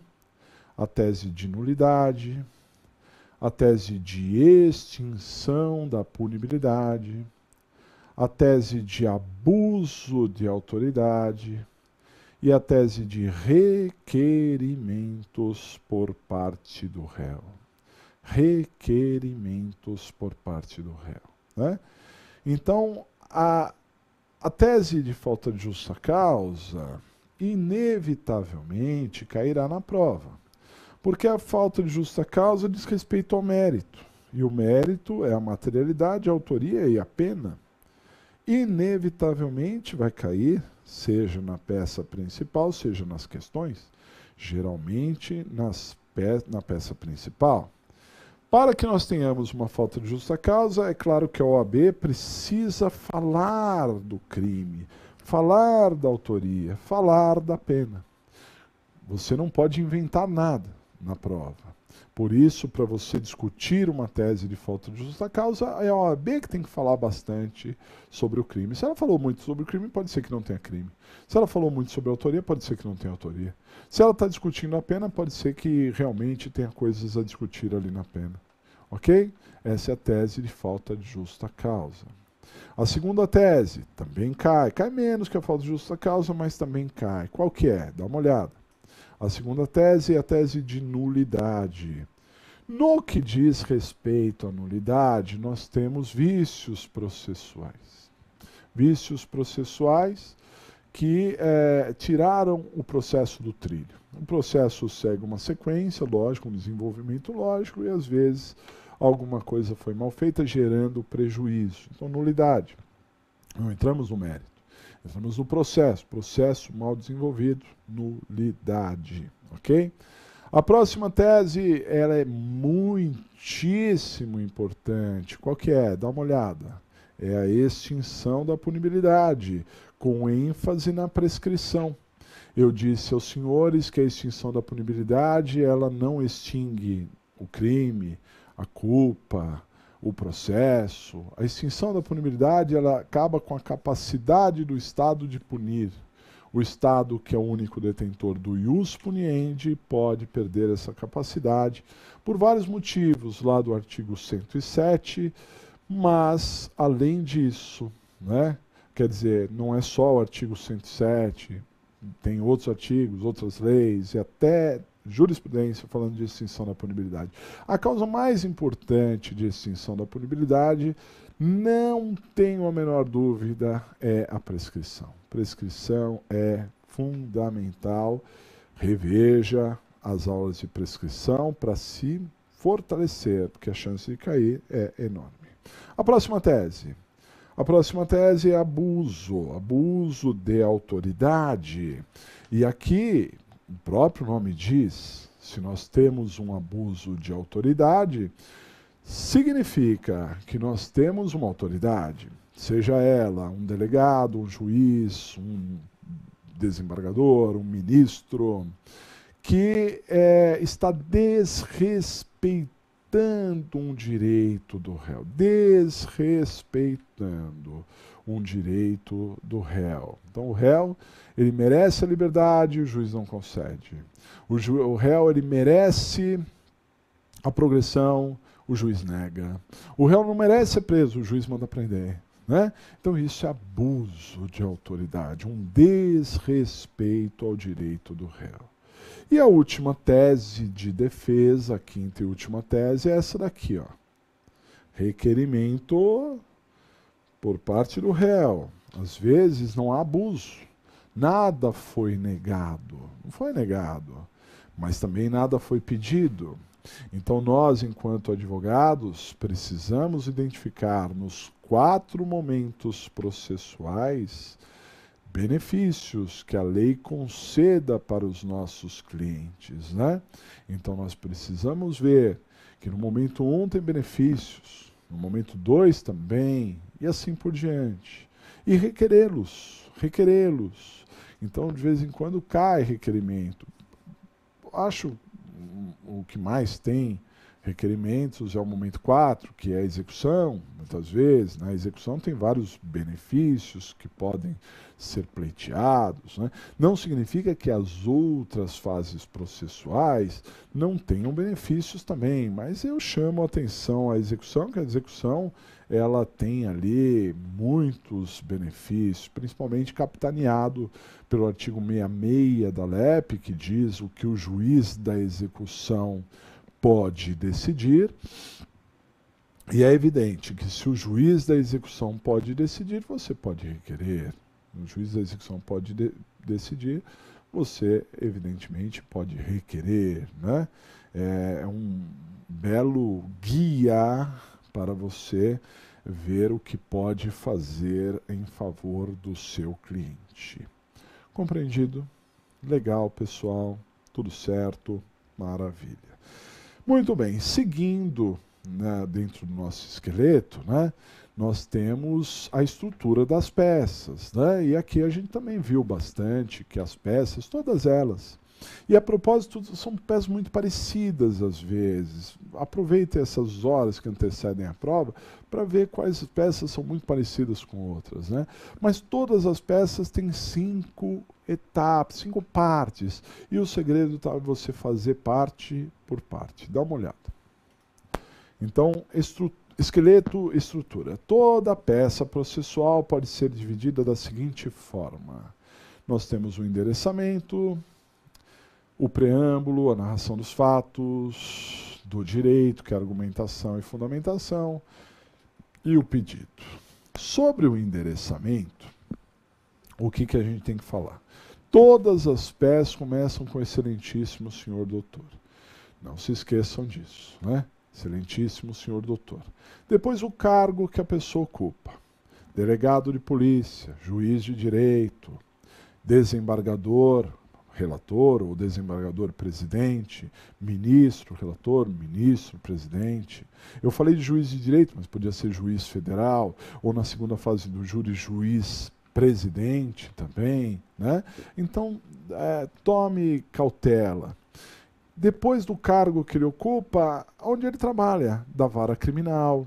a tese de nulidade, a tese de extinção da punibilidade, a tese de abuso de autoridade e a tese de requerimentos por parte do réu. Requerimentos por parte do réu. Né? Então, a tese de falta de justa causa inevitavelmente cairá na prova, porque a falta de justa causa diz respeito ao mérito, e o mérito é a materialidade, a autoria e a pena. Inevitavelmente vai cair, seja na peça principal, seja nas questões, geralmente na peça principal. Para que nós tenhamos uma falta de justa causa, é claro que a OAB precisa falar do crime, falar da autoria, falar da pena. Você não pode inventar nada na prova. Por isso, para você discutir uma tese de falta de justa causa, é a OAB que tem que falar bastante sobre o crime. Se ela falou muito sobre o crime, pode ser que não tenha crime. Se ela falou muito sobre a autoria, pode ser que não tenha autoria. Se ela está discutindo a pena, pode ser que realmente tenha coisas a discutir ali na pena. Ok? Essa é a tese de falta de justa causa. A segunda tese também cai. Cai menos que a falta de justa causa, mas também cai. Qual que é? Dá uma olhada. A segunda tese é a tese de nulidade. No que diz respeito à nulidade, nós temos vícios processuais. Vícios processuais que tiraram o processo do trilho. O processo segue uma sequência lógica, um desenvolvimento lógico, e às vezes alguma coisa foi mal feita, gerando prejuízo. Então, nulidade. Não entramos no mérito. Entramos no processo mal desenvolvido, nulidade, ok? A próxima tese, ela é muitíssimo importante. Qual que é? Dá uma olhada. É a extinção da punibilidade, com ênfase na prescrição. Eu disse aos senhores que a extinção da punibilidade, ela não extingue o crime, a culpa, o processo. A extinção da punibilidade, ela acaba com a capacidade do Estado de punir. O Estado, que é o único detentor do ius puniendi, pode perder essa capacidade por vários motivos, lá do artigo 107, mas, além disso, né, quer dizer, não é só o artigo 107, tem outros artigos, outras leis, e até jurisprudência falando de extinção da punibilidade. A causa mais importante de extinção da punibilidade, não tenho a menor dúvida, é a prescrição. Prescrição é fundamental. Reveja as aulas de prescrição para se fortalecer, porque a chance de cair é enorme. A próxima tese. A próxima tese é abuso. Abuso de autoridade. E aqui, o próprio nome diz, se nós temos um abuso de autoridade, significa que nós temos uma autoridade, seja ela um delegado, um juiz, um desembargador, um ministro, que está desrespeitando um direito do réu, desrespeitando um direito do réu. Então o réu, ele merece a liberdade, o juiz não concede. O réu, ele merece a progressão, o juiz nega. O réu não merece ser preso, o juiz manda prender. Né? Então isso é abuso de autoridade, um desrespeito ao direito do réu. E a última tese de defesa, a quinta e última tese, é essa daqui, ó. Requerimento por parte do réu. Às vezes não há abuso. Nada foi negado. Não foi negado. Mas também nada foi pedido. Então nós, enquanto advogados, precisamos identificar nos 4 momentos processuais benefícios que a lei conceda para os nossos clientes, né? Então nós precisamos ver que no momento 1 tem benefícios, no momento 2 também, e assim por diante. E requerê-los. Então, de vez em quando cai requerimento. Acho o que mais tem requerimentos é o momento 4, que é a execução, muitas vezes. Né? A execução tem vários benefícios que podem ser pleiteados. Né? Não significa que as outras fases processuais não tenham benefícios também, mas eu chamo a atenção à execução, que a execução ela tem ali muitos benefícios, principalmente capitaneado pelo artigo 66 da LEP, que diz o que o juiz da execução pode decidir, e é evidente que se o juiz da execução pode decidir, você pode requerer. O juiz da execução pode decidir, você evidentemente pode requerer. Né? É um belo guia para você ver o que pode fazer em favor do seu cliente. Compreendido? Legal, pessoal. Tudo certo? Maravilha. Muito bem, seguindo, né, dentro do nosso esqueleto, né, nós temos a estrutura das peças. Né, e aqui a gente também viu bastante que as peças, todas elas, e a propósito, são peças muito parecidas às vezes. Aproveite essas horas que antecedem a prova para ver quais peças são muito parecidas com outras. Né? Mas todas as peças têm 5 etapas, 5 partes. E o segredo está em você fazer parte por parte. Dá uma olhada. Então, esqueleto, estrutura. Toda peça processual pode ser dividida da seguinte forma. Nós temos o endereçamento, o preâmbulo, a narração dos fatos, do direito, que é argumentação e fundamentação, e o pedido. Sobre o endereçamento, o que a gente tem que falar? Todas as peças começam com excelentíssimo senhor doutor. Não se esqueçam disso, né? Excelentíssimo senhor doutor. Depois o cargo que a pessoa ocupa. Delegado de polícia, juiz de direito, desembargador, relator ou desembargador presidente, ministro, relator, ministro, presidente. Eu falei de juiz de direito, mas podia ser juiz federal, ou na segunda fase do júri, juiz presidente também. Né? Então, tome cautela. Depois do cargo que ele ocupa, onde ele trabalha? Da vara criminal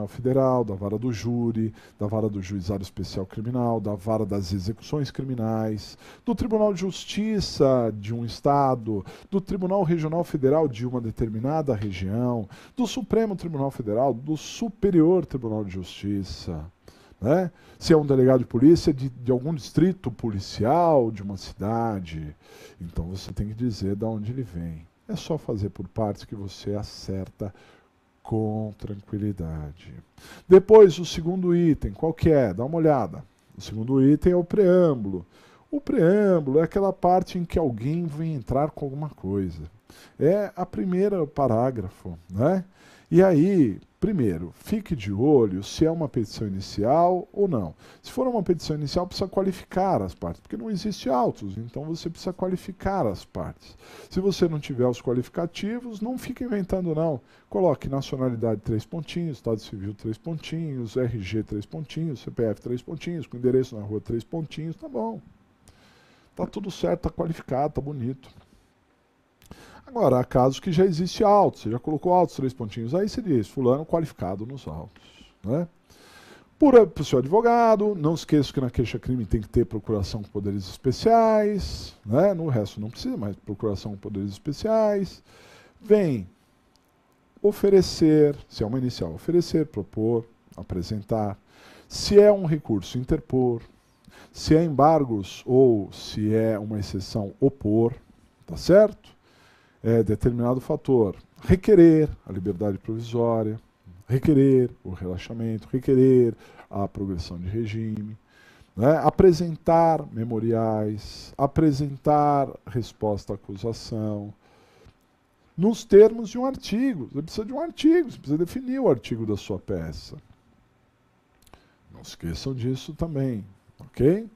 federal, da vara do júri, da vara do juizado especial criminal, da vara das execuções criminais, do Tribunal de Justiça de um estado, do Tribunal Regional Federal de uma determinada região, do Supremo Tribunal Federal, do Superior Tribunal de Justiça. Né? Se é um delegado de polícia de algum distrito policial de uma cidade, então você tem que dizer de onde ele vem. É só fazer por partes que você acerta com tranquilidade. Depois, o segundo item, qual que é? Dá uma olhada. O segundo item é o preâmbulo. O preâmbulo é aquela parte em que alguém vem entrar com alguma coisa. É a primeira parágrafo, né? E aí, primeiro, fique de olho se é uma petição inicial ou não. Se for uma petição inicial, precisa qualificar as partes, porque não existe autos, então você precisa qualificar as partes. Se você não tiver os qualificativos, não fique inventando não. Coloque nacionalidade 3 pontinhos, Estado Civil 3 pontinhos, RG 3 pontinhos, CPF 3 pontinhos, com endereço na rua 3 pontinhos, tá bom. Tá tudo certo, tá qualificado, tá bonito. Agora, há casos que já existe auto, você já colocou autos 3 pontinhos, aí você diz, fulano qualificado nos autos. Né? Para o seu advogado, não esqueça que na queixa-crime tem que ter procuração com poderes especiais, né? No resto não precisa, mas procuração com poderes especiais. Vem oferecer, se é uma inicial, oferecer, propor, apresentar. Se é um recurso, interpor. Se é embargos ou se é uma exceção, opor. Tá certo? É determinado fator, requerer a liberdade provisória, requerer o relaxamento, requerer a progressão de regime, né? Apresentar memoriais, apresentar resposta à acusação, nos termos de um artigo. Você precisa de um artigo, você precisa definir o artigo da sua peça. Não esqueçam disso também, ok?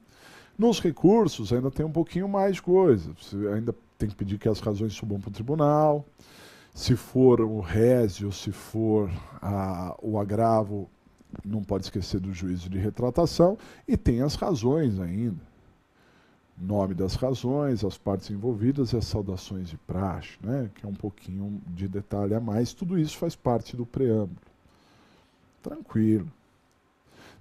Nos recursos ainda tem um pouquinho mais de coisa, você ainda tem que pedir que as razões subam para o tribunal. Se for o résio, se for o agravo, não pode esquecer do juízo de retratação. E tem as razões ainda. Nome das razões, as partes envolvidas e as saudações de praxe, né? Que é um pouquinho de detalhe a mais. Tudo isso faz parte do preâmbulo. Tranquilo.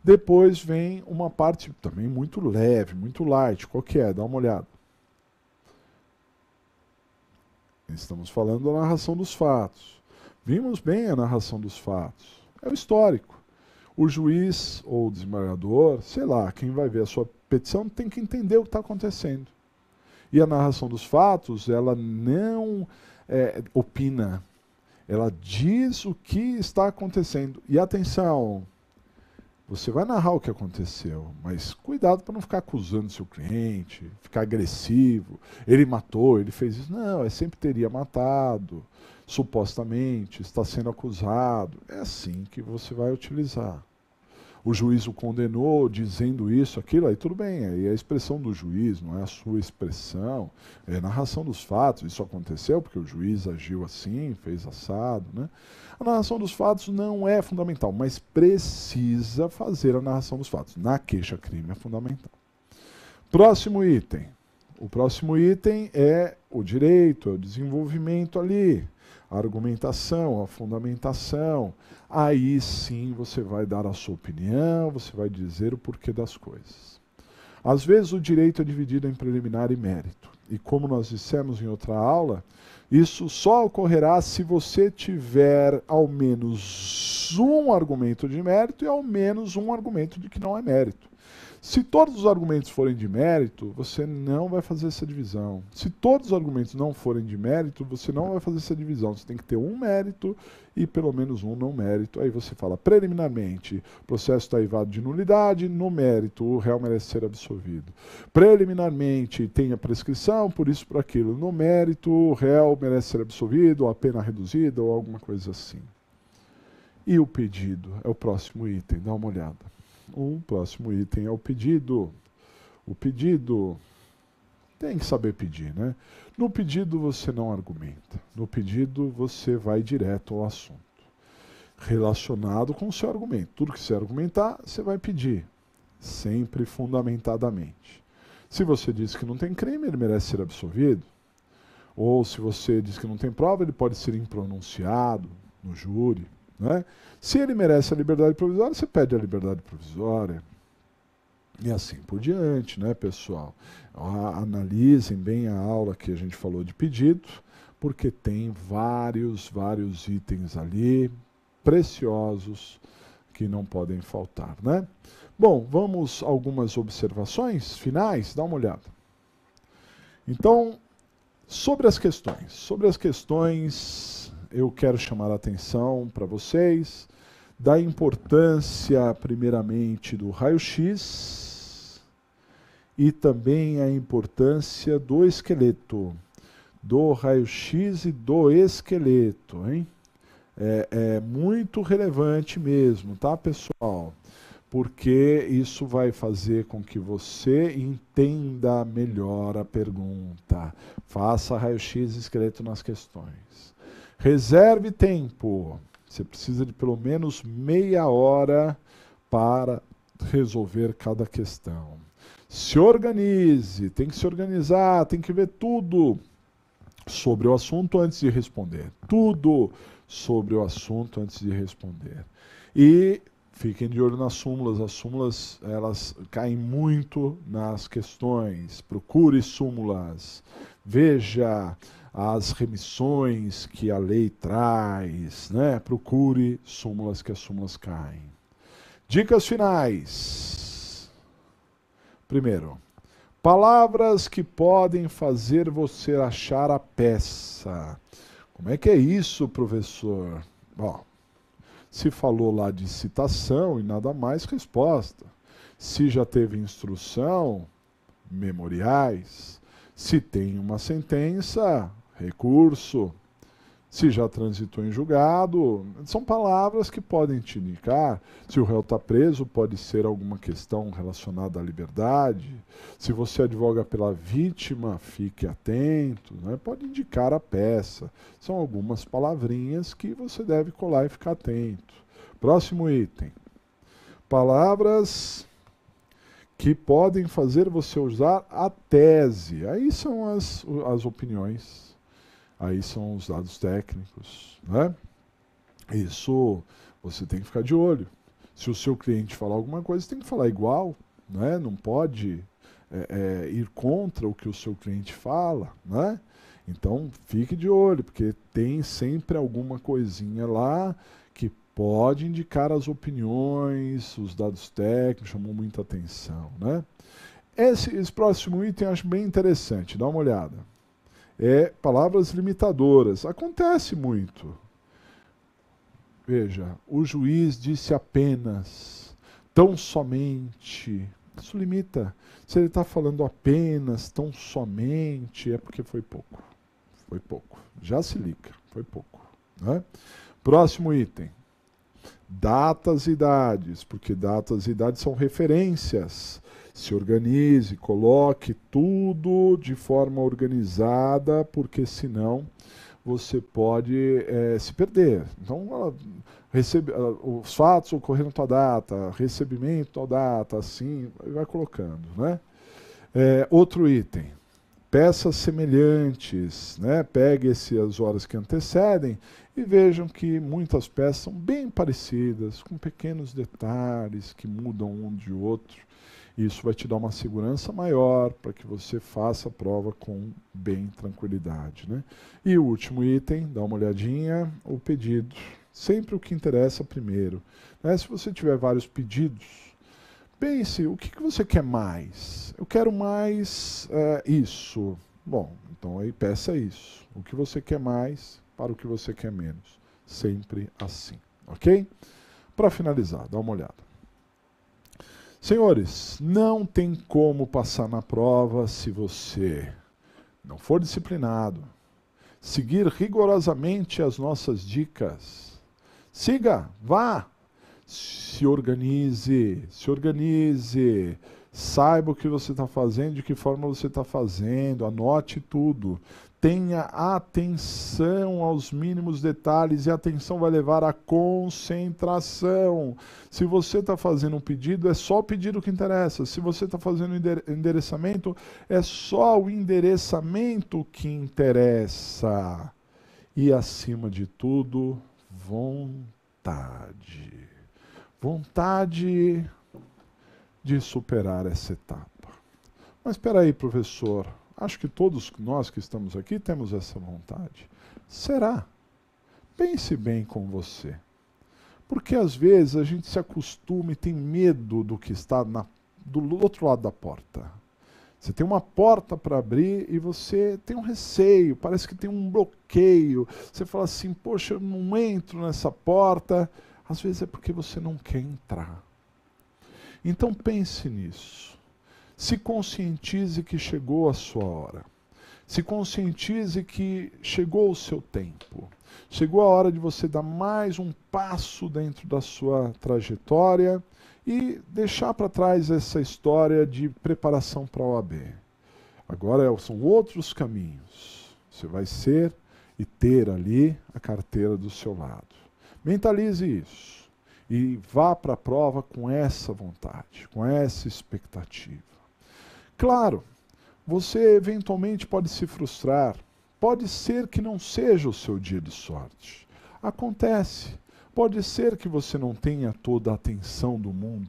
Depois vem uma parte também muito leve, muito light. Qual que é? Dá uma olhada. Estamos falando da narração dos fatos. Vimos bem a narração dos fatos. É o histórico. O juiz ou o desembargador, sei lá, quem vai ver a sua petição tem que entender o que está acontecendo. E a narração dos fatos, ela não opina. Ela diz o que está acontecendo. E atenção, você vai narrar o que aconteceu, mas cuidado para não ficar acusando seu cliente, ficar agressivo. Ele matou, ele fez isso. Não, sempre teria matado, supostamente, está sendo acusado. É assim que você vai utilizar. O juiz o condenou dizendo isso, aquilo, aí tudo bem, aí é a expressão do juiz, não é a sua expressão, é a narração dos fatos, isso aconteceu porque o juiz agiu assim, fez assado, né? A narração dos fatos não é fundamental, mas precisa fazer a narração dos fatos. Na queixa-crime é fundamental. Próximo item. O próximo item é o direito, é o desenvolvimento ali, a argumentação, a fundamentação. Aí sim você vai dar a sua opinião, você vai dizer o porquê das coisas. Às vezes o direito é dividido em preliminar e mérito. E como nós dissemos em outra aula, isso só ocorrerá se você tiver ao menos um argumento de mérito e ao menos um argumento de que não é mérito. Se todos os argumentos forem de mérito, você não vai fazer essa divisão. Se todos os argumentos não forem de mérito, você não vai fazer essa divisão. Você tem que ter um mérito e pelo menos um não mérito. Aí você fala, preliminarmente, o processo está aivado de nulidade, no mérito, o réu merece ser absolvido. Preliminarmente, tem a prescrição, por isso, por aquilo. No mérito, o réu merece ser absolvido, ou a pena reduzida, ou alguma coisa assim. E o pedido é o próximo item, dá uma olhada. O próximo item é o pedido. O pedido tem que saber pedir, né? No pedido você não argumenta. No pedido você vai direto ao assunto. Relacionado com o seu argumento. Tudo que você argumentar, você vai pedir. Sempre fundamentadamente. Se você diz que não tem crime, ele merece ser absolvido. Ou se você diz que não tem prova, ele pode ser impronunciado no júri. Né? Se ele merece a liberdade provisória, você pede a liberdade provisória. E assim por diante, né, pessoal? Analisem bem a aula que a gente falou de pedido, porque tem vários itens ali, preciosos, que não podem faltar, né? Bom, vamos a algumas observações finais, dá uma olhada. Então, sobre as questões, eu quero chamar a atenção para vocês da importância, primeiramente, do raio-x e também a importância do esqueleto, do raio-x e do esqueleto, hein? É muito relevante mesmo, tá, pessoal? Porque isso vai fazer com que você entenda melhor a pergunta. Faça raio-x e esqueleto nas questões. Reserve tempo. Você precisa de pelo menos meia hora para resolver cada questão. Se organize, tem que se organizar, tem que ver tudo sobre o assunto antes de responder. Tudo sobre o assunto antes de responder. E fiquem de olho nas súmulas. As súmulas, elas caem muito nas questões. Procure súmulas. Veja as remissões que a lei traz, né? Procure súmulas, que as súmulas caem. Dicas finais. Primeiro, palavras que podem fazer você achar a peça. Como é que é isso, professor? Bom, se falou lá de citação e nada mais, resposta. Se já teve instrução, memoriais. Se tem uma sentença, recurso. Se já transitou em julgado, são palavras que podem te indicar. Se o réu está preso, pode ser alguma questão relacionada à liberdade. Se você advoga pela vítima, fique atento, né? Pode indicar a peça. São algumas palavrinhas que você deve colar e ficar atento. Próximo item. Palavras que podem fazer você usar a tese. Aí são as opiniões, aí são os dados técnicos, né? Isso você tem que ficar de olho. Se o seu cliente falar alguma coisa, você tem que falar igual, né? Não pode ir contra o que o seu cliente fala, né? Então fique de olho, porque tem sempre alguma coisinha lá que pode indicar as opiniões, os dados técnicos, chamou muita atenção, né? Esse próximo item eu acho bem interessante, dá uma olhada. É palavras limitadoras. Acontece muito. Veja, o juiz disse apenas, tão somente. Isso limita. Se ele está falando apenas, tão somente, é porque foi pouco. Foi pouco. Já se liga, foi pouco. Né? Próximo item. Datas e idades, porque datas e idades são referências. Se organize, coloque tudo de forma organizada, porque senão você pode se perder. Então, os fatos ocorreram tal data, recebimento tal data, assim, vai colocando. Né? Outro item. Peças semelhantes, né? Pegue as horas que antecedem e vejam que muitas peças são bem parecidas, com pequenos detalhes que mudam um de outro. Isso vai te dar uma segurança maior para que você faça a prova com bem tranquilidade. Né? E o último item, dá uma olhadinha, o pedido. Sempre o que interessa primeiro. Né? Se você tiver vários pedidos, pense, o que você quer mais? Eu quero mais isso. Bom, então aí peça isso. O que você quer mais para o que você quer menos. Sempre assim, ok? Para finalizar, dá uma olhada. Senhores, não tem como passar na prova se você não for disciplinado, seguir rigorosamente as nossas dicas. Siga, vá, se organize, saiba o que você está fazendo, de que forma você está fazendo, anote tudo. Tenha atenção aos mínimos detalhes e a atenção vai levar à concentração. Se você está fazendo um pedido, é só o pedido que interessa. Se você está fazendo endereçamento, é só o endereçamento que interessa. E, acima de tudo, vontade. Vontade de superar essa etapa. Mas espera aí, professor. Acho que todos nós que estamos aqui temos essa vontade. Será? Pense bem com você. Porque às vezes a gente se acostuma e tem medo do que está do outro lado da porta. Você tem uma porta para abrir e você tem um receio, parece que tem um bloqueio. Você fala assim, poxa, eu não entro nessa porta. Às vezes é porque você não quer entrar. Então pense nisso. Se conscientize que chegou a sua hora. Se conscientize que chegou o seu tempo. Chegou a hora de você dar mais um passo dentro da sua trajetória e deixar para trás essa história de preparação para a OAB. Agora são outros caminhos. Você vai ser e ter ali a carteira do seu lado. Mentalize isso e vá para a prova com essa vontade, com essa expectativa. Claro, você eventualmente pode se frustrar, pode ser que não seja o seu dia de sorte. Acontece, pode ser que você não tenha toda a atenção do mundo.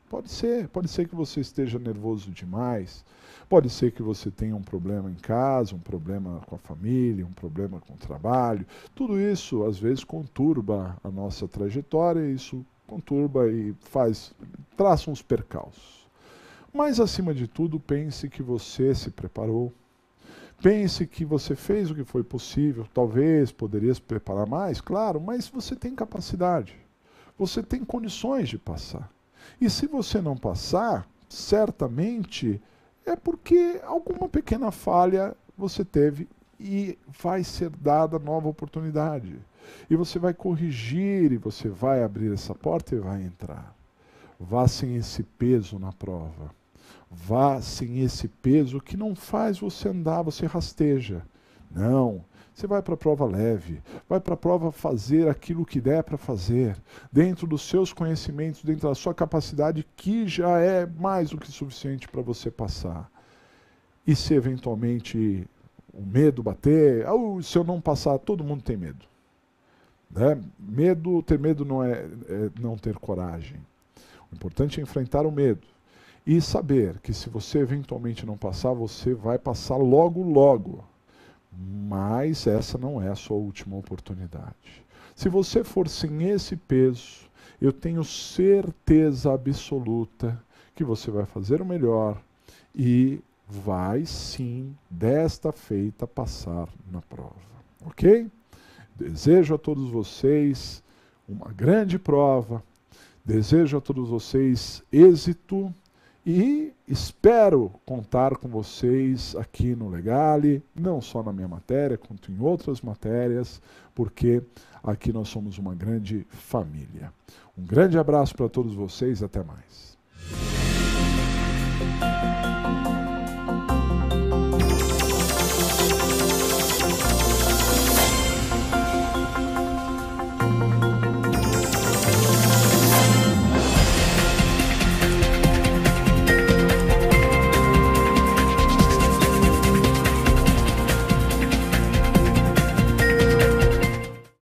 Pode ser que você esteja nervoso demais, pode ser que você tenha um problema em casa, um problema com a família, um problema com o trabalho. Tudo isso, às vezes, conturba a nossa trajetória, isso conturba e traça uns percalços. Mas, acima de tudo, pense que você se preparou. Pense que você fez o que foi possível. Talvez poderia se preparar mais, claro, mas você tem capacidade. Você tem condições de passar. E se você não passar, certamente é porque alguma pequena falha você teve e vai ser dada nova oportunidade. E você vai corrigir e você vai abrir essa porta e vai entrar. Vá sem esse peso na prova. Vá sem esse peso que não faz você andar, você rasteja. Não, Você vai para a prova leve, vai para a prova fazer aquilo que der para fazer, dentro dos seus conhecimentos, dentro da sua capacidade, que já é mais do que suficiente para você passar. E se eventualmente o medo bater, se eu não passar, todo mundo tem medo. Né? Ter medo não é não ter coragem. O importante é enfrentar o medo e saber que se você eventualmente não passar, você vai passar logo, logo. Mas essa não é a sua última oportunidade. Se você for sem esse peso, eu tenho certeza absoluta que você vai fazer o melhor e vai sim, desta feita, passar na prova. Ok? Desejo a todos vocês uma grande prova, desejo a todos vocês êxito e espero contar com vocês aqui no Legale, não só na minha matéria, quanto em outras matérias, porque aqui nós somos uma grande família. Um grande abraço para todos vocês, até mais.